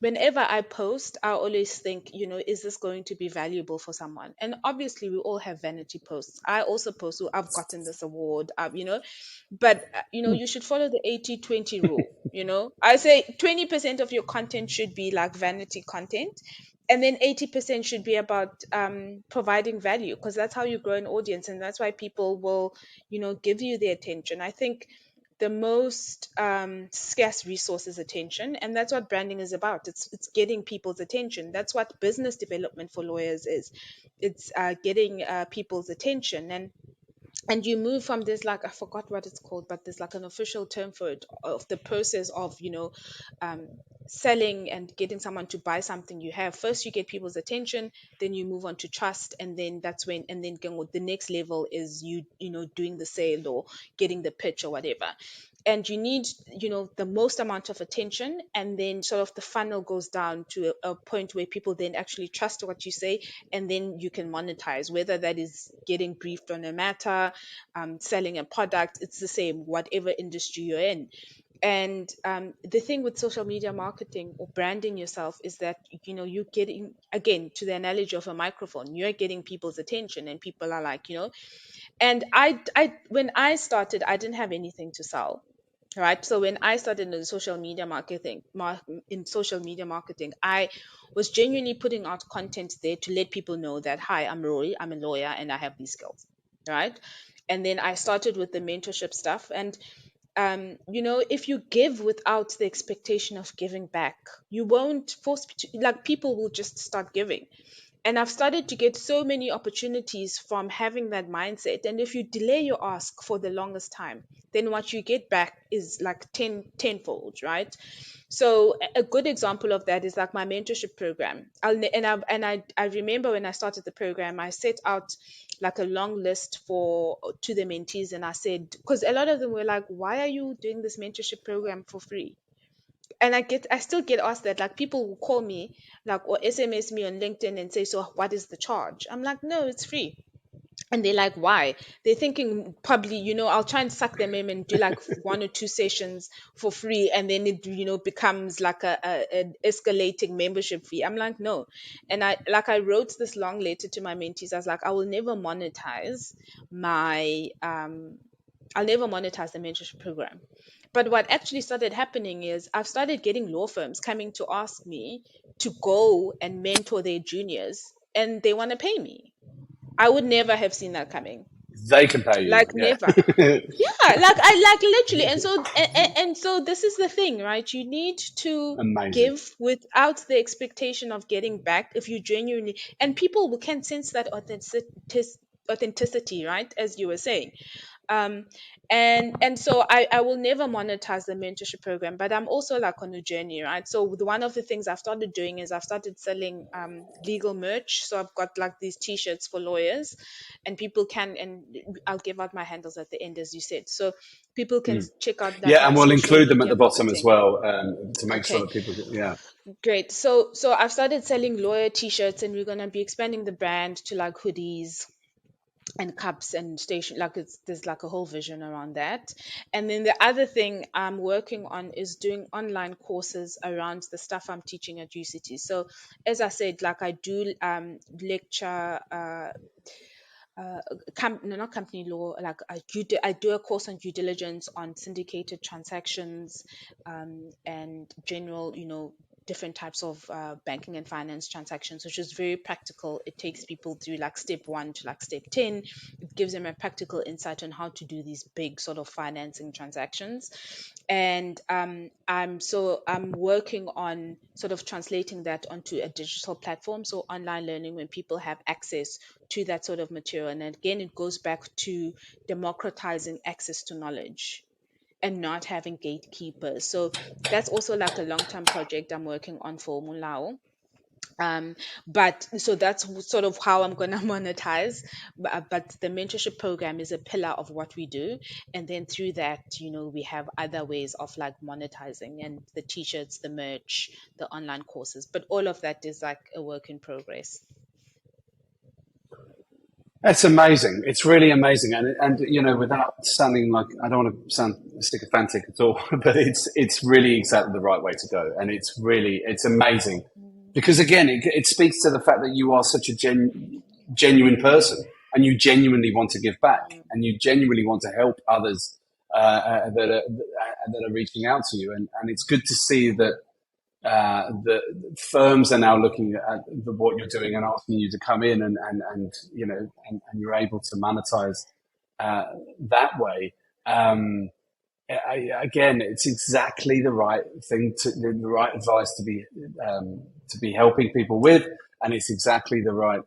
whenever I post, I always think, you know, is this going to be valuable for someone? And obviously, we all have vanity posts. I also post, oh, I've gotten this award, you know, but you know, you should follow the 80-20 rule. You know, I say 20% of your content should be like vanity content, and then 80% should be about providing value, because that's how you grow an audience, and that's why people will, you know, give you their attention. I think the most scarce resource is attention, and that's what branding is about. It's getting people's attention. That's what business development for lawyers is. It's getting people's attention. And you move from this, like, I forgot what it's called, but there's like an official term for it, of the process of, you know, um, selling and getting someone to buy something you have. First you get people's attention, then you move on to trust, and then that's when, and then the next level is you know, doing the sale or getting the pitch or whatever. And you need, you know, the most amount of attention, and then sort of the funnel goes down to a point where people then actually trust what you say, and then you can monetize, whether that is getting briefed on a matter, selling a product. It's the same whatever industry you're in. And the thing with social media marketing or branding yourself is that, you know, you're getting, again, to the analogy of a microphone, you're getting people's attention, and people are like, you know. And I when I started, I didn't have anything to sell, right? So when I started in social media marketing, I was genuinely putting out content there to let people know that, hi, I'm Rory, I'm a lawyer, and I have these skills, right? And then I started with the mentorship stuff. And you know, if you give without the expectation of giving back, you won't force, like, people will just start giving. And I've started to get so many opportunities from having that mindset. And if you delay your ask for the longest time, then what you get back is like tenfold, right? So a good example of that is like my mentorship program. I remember when I started the program, I set out like a long list for to the mentees, and I said, because a lot of them were like, why are you doing this mentorship program for free? And I still get asked that. Like, people will call me, like, or SMS me on LinkedIn and say, so what is the charge? I'm like, no, it's free. And they're like, why? They're thinking probably, you know, I'll try and suck them in and do like one or two sessions for free, and then it, you know, becomes like an escalating membership fee. I'm like, no. And I wrote this long letter to my mentees. I was like, I will never monetize my I'll never monetize the mentorship program. But what actually started happening is I've started getting law firms coming to ask me to go and mentor their juniors, and they want to pay me. I would never have seen that coming. They can pay you. Like, Yeah. never. Yeah, like, I like literally. And so and so this is the thing, right? You need to Amazing. give without the expectation of getting back, if you genuinely, and people can sense that authenticity, right? As you were saying. um and so I will never monetize the mentorship program, but I'm also like on a journey, right? So one of the things I've started doing is I've started selling legal merch. So I've got like these t-shirts for lawyers, and people can, and I'll give out my handles at the end, as you said, so people can check out that Yeah, my and we'll social include them at media the bottom as marketing. well, to make sure Okay, that people. Yeah. great. So I've started selling lawyer t-shirts, and we're going to be expanding the brand to like hoodies and cups and station, like, there's like a whole vision around that. And then the other thing I'm working on is doing online courses around the stuff I'm teaching at UCT. So as I said, like, I do lecture, no, not company law, like I do a course on due diligence, on syndicated transactions, and general, you know, different types of banking and finance transactions, which is very practical. It takes people through like step 1 to like step 10. It gives them a practical insight on how to do these big sort of financing transactions. And I'm working on sort of translating that onto a digital platform, so online learning, when people have access to that sort of material. And again, it goes back to democratizing access to knowledge. and not having gatekeepers. So that's also like a long-term project I'm working on for MoLAWoo. But so that's sort of how I'm going to monetize. But the mentorship program is a pillar of what we do, and then through that, we have other ways of like monetizing, and the t-shirts, the merch, the online courses, but all of that is like a work in progress. That's amazing. It's really amazing, and without sounding like, I don't want to sound sycophantic at all, but it's really exactly the right way to go, and it's amazing because again, it speaks to the fact that you are such a genuine person, and you genuinely want to give back, and you genuinely want to help others that are reaching out to you, and it's good to see that the firms are now looking at what you're doing and asking you to come in and you're able to monetize that way. Again, it's exactly the right thing the right advice to be helping people with, and it's exactly the right.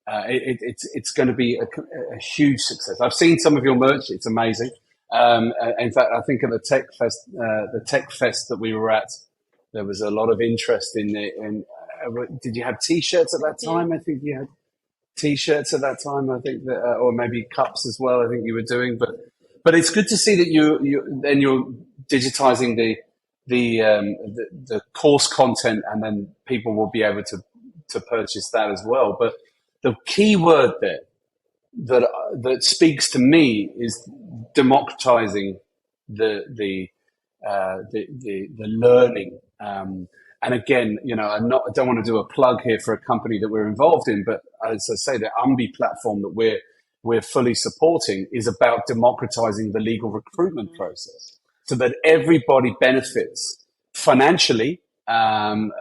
It's going to be a huge success. I've seen some of your merch; it's amazing. In fact, I think at the Tech Fest that we were at, there was a lot of interest in it. And did you have T-shirts at that time? I think you had T-shirts at that time. I think that, or maybe cups as well. I think you were doing, but it's good to see that you're digitizing the course content, and then people will be able to purchase that as well. But the key word there that speaks to me is democratizing the learning. And again, I don't want to do a plug here for a company that we're involved in, but as I say, the UMBI platform that we're fully supporting is about democratizing the legal recruitment process so that everybody benefits financially from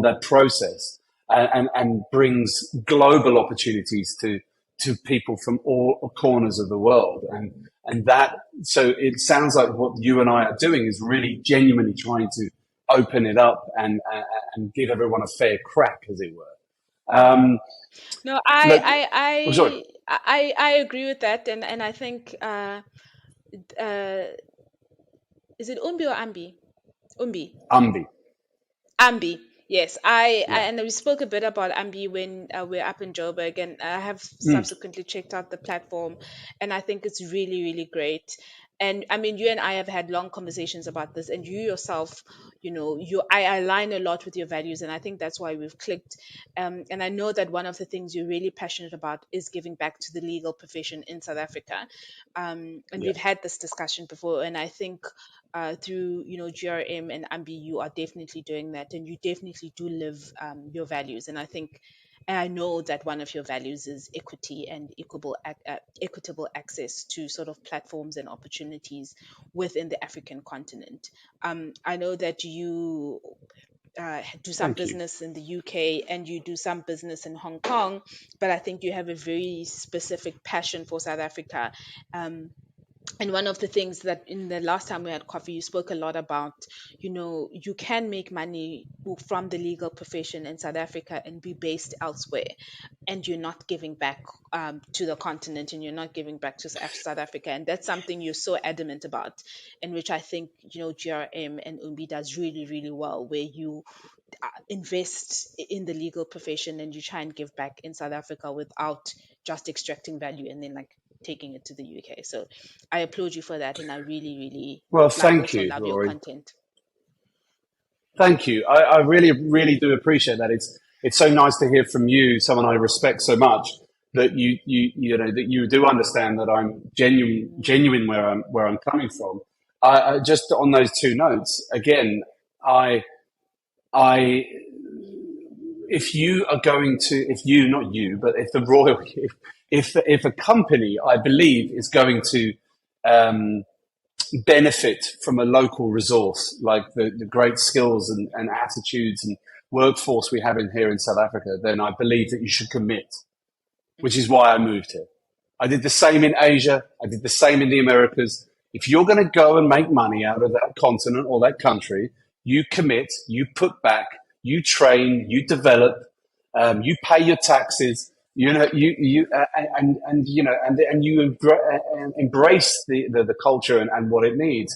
that process, and brings global opportunities to people from all corners of the world. And that, so it sounds like what you and I are doing is really genuinely trying to open it up and give everyone a fair crack, as it were. No, Sorry. I agree with that, and I think is it Umbi or Ambi? Umbi. UMBI. Ambi. Yes, Yeah. and we spoke a bit about Ambi when we're up in Joburg, and I have Mm. subsequently checked out the platform, and I think it's really, really great. And I mean, you and I have had long conversations about this, and you yourself, I align a lot with your values, and I think that's why we've clicked. And I know that one of the things you're really passionate about is giving back to the legal profession in South Africa. And Yeah. we've had this discussion before, and I think through GRM and Ambi, you are definitely doing that, and you definitely do live your values. And I know that one of your values is equity and equitable access to sort of platforms and opportunities within the African continent. I know that you do some Thank you. business in the UK and you do some business in Hong Kong, but I think you have a very specific passion for South Africa. And one of the things that in the last time we had coffee, you spoke a lot about, you can make money from the legal profession in South Africa and be based elsewhere, and you're not giving back to the continent, and you're not giving back to South Africa. And that's something you're so adamant about, and which I think, GRM and UMBI does really, really well, where you invest in the legal profession and you try and give back in South Africa without just extracting value and then like taking it to the UK. So I applaud you for that, and I really, really Well, like thank also you, love your Rory. content. Thank you. I really, really do appreciate that. It's so nice to hear from you, someone I respect so much, that that you do understand that I'm genuine where I'm coming from. I just on those two notes again. I if you are going to, if you, not you, but if the royal, if a company, I believe, is going to benefit from a local resource like the great skills and attitudes and workforce we have in here in South Africa, then I believe that you should commit, which is why I moved here. I did the same in Asia. I did the same in the Americas. If you're going to go and make money out of that continent or that country, you commit, you put back, you train, you develop, you pay your taxes, embrace the culture and what it needs.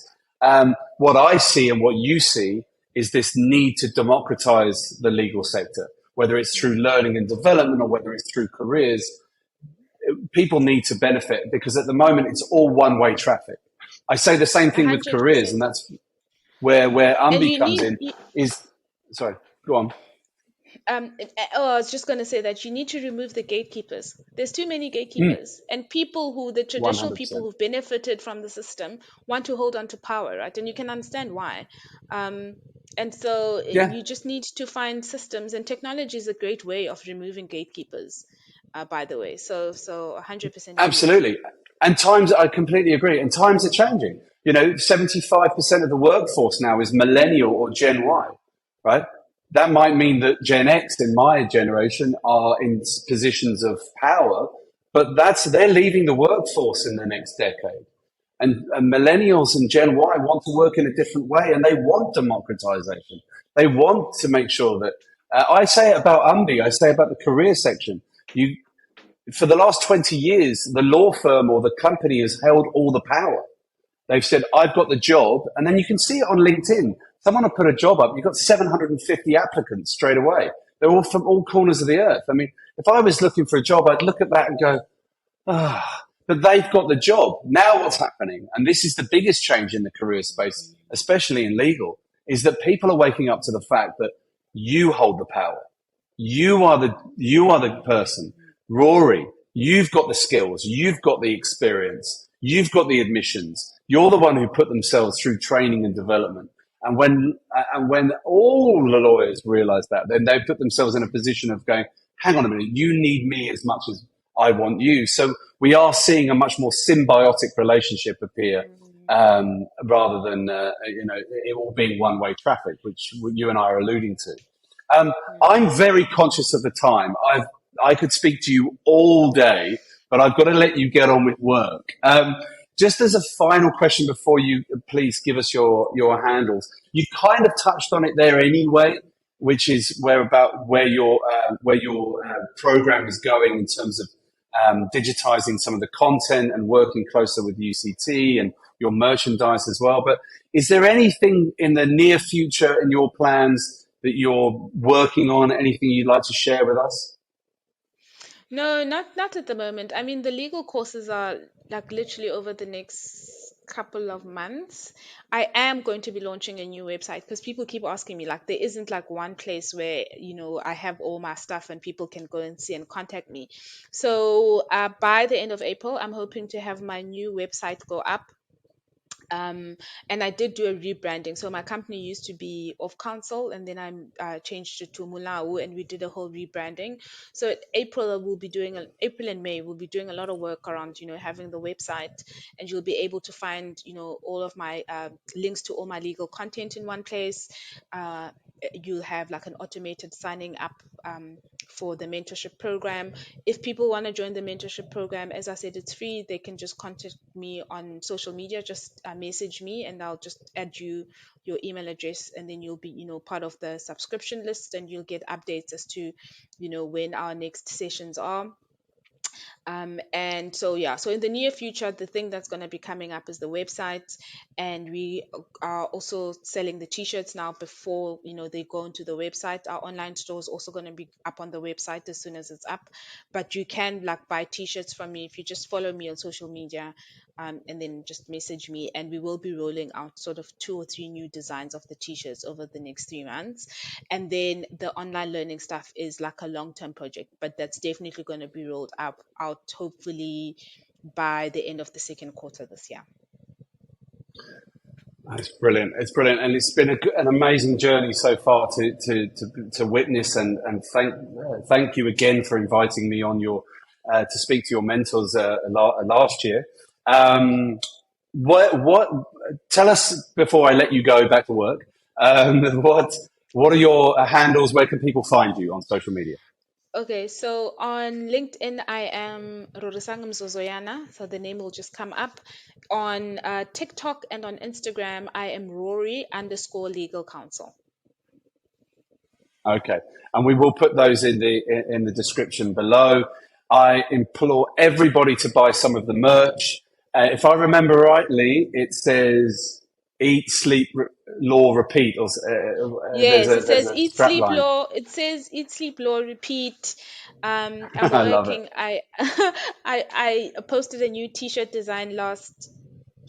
What I see and what you see is this need to democratize the legal sector, whether it's through learning and development or whether it's through careers. People need to benefit because at the moment it's all one-way traffic. I say the same A thing with hundred careers, and percent. that's where And Umbi you comes need in. Is sorry, go on. I was just going to say that you need to remove the gatekeepers. There's too many Mm, gatekeepers, and people who, the traditional people 100%. who've benefited from the system, want to hold on to power, right? And you can understand why. Um, and so Yeah, you just need to find systems, and technology is a great way of removing gatekeepers. By the way, so 100% agree with you. absolutely. And times, I completely agree. And times are changing. 75% of the workforce now is millennial or Gen Y, right? That might mean that Gen X in my generation are in positions of power, but they're leaving the workforce in the next decade. And millennials and Gen Y want to work in a different way, and they want democratization. They want to make sure that I say it about Umbi, I say about the career section. You For the last 20 years, the law firm or the company has held all the power. They've said, I've got the job. And then you can see it on LinkedIn. Someone will put a job up. You've got 750 applicants straight away. They're all from all corners of the earth. I mean, if I was looking for a job, I'd look at that and go, ah, but they've got the job. Now what's happening? And this is the biggest change in the career space, especially in legal, is that people are waking up to the fact that you hold the power. You are the person. Rory, you've got the skills, you've got the experience, you've got the admissions. You're the one who put themselves through training and development. And when all the lawyers realize that, then they put themselves in a position of going, hang on a minute, you need me as much as I want you. So we are seeing a much more symbiotic relationship appear, rather than it all being one-way traffic, which you and I are alluding to. Um, I'm very conscious of the time. I could speak to you all day, but I've got to let you get on with work. Just as a final question before you please give us your handles, you kind of touched on it there anyway, which is where your program is going in terms of digitizing some of the content and working closer with UCT and your merchandise as well. But is there anything in the near future in your plans that you're working on? Anything you'd like to share with us? No, not at the moment. I mean, the legal courses are like literally over the next couple of months. I am going to be launching a new website because people keep asking me, like, there isn't like one place where, I have all my stuff and people can go and see and contact me. So, by the end of April, I'm hoping to have my new website go up. um, and I did do a rebranding. So my company used to be Off Council, and then I changed it to MoLAWoo, and we did a whole rebranding. So April and May we'll be doing a lot of work around having the website, and you'll be able to find all of my links to all my legal content in one place. Uh, you'll have like an automated signing up for the mentorship program. If people want to join the mentorship program, as I said, it's free. They can just contact me on social media, just message me, and I'll just add your email address, and then you'll be part of the subscription list, and you'll get updates as to when our next sessions are. And so, yeah, so in the near future, the thing that's going to be coming up is the website, and we are also selling the t-shirts now before they go into the website. Our online store is also going to be up on the website as soon as it's up, but you can like buy t-shirts from me if you just follow me on social media, and then just message me, and we will be rolling out sort of 2 or 3 new designs of the t-shirts over the next 3 months. And then the online learning stuff is like a long-term project, but that's definitely going to be rolled out hopefully by the end of the second quarter this year. It's brilliant. It's brilliant, and it's been an amazing journey so far to witness. And thank you again for inviting me on to speak to your mentors last year. What tell us before I let you go back to work? What are your handles? Where can people find you on social media? Okay, so on LinkedIn, I am Rori Mzozoyana, so the name will just come up. On TikTok and on Instagram, I am Rori_legal counsel. Okay, and we will put those in the description below. I implore everybody to buy some of the merch. If I remember rightly, it says "Eat, Sleep, Law, Repeat," or Yes, it there's says a eat, strap sleep, line. law. It says eat, sleep, law, repeat. I'm I love it. working. I posted a new T-shirt design last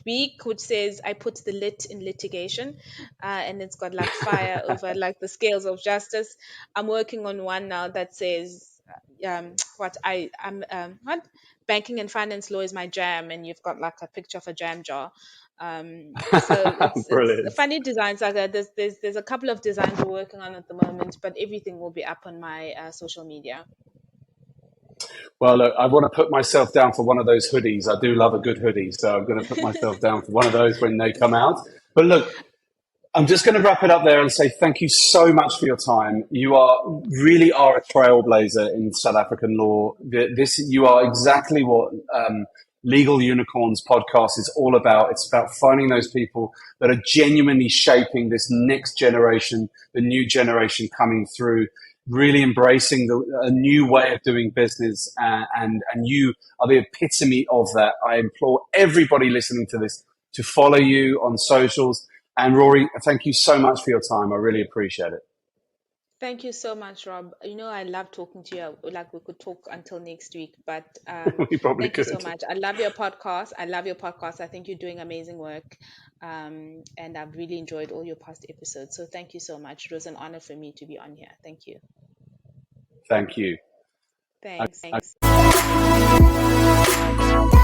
week, which says I put the lit in litigation, and it's got like fire over like the scales of justice. I'm working on one now that says what banking and finance law is my jam, and you've got like a picture of a jam jar. So it's Brilliant. funny designs like that. There's a couple of designs we're working on at the moment, but everything will be up on my social media. Well, look, I want to put myself down for one of those hoodies. I do love a good hoodie, so I'm going to put myself down for one of those when they come out. But look, I'm just going to wrap it up there and say thank you so much for your time. You really are a trailblazer in South African law. You are exactly what Legal Unicorns podcast is all about. It's about finding those people that are genuinely shaping this next generation, the new generation coming through, really embracing a new way of doing business. And you are the epitome of that. I implore everybody listening to this to follow you on socials. And Rory, thank you so much for your time. I really appreciate it. Thank you so much, Rob. I love talking to you. Like we could talk until next week, but We probably thank you so could. much. I love your podcast. I love your podcast. I think you're doing amazing work, and I've really enjoyed all your past episodes. So thank you so much. It was an honor for me to be on here. Thank you. Thank you. Thanks. I, Thanks.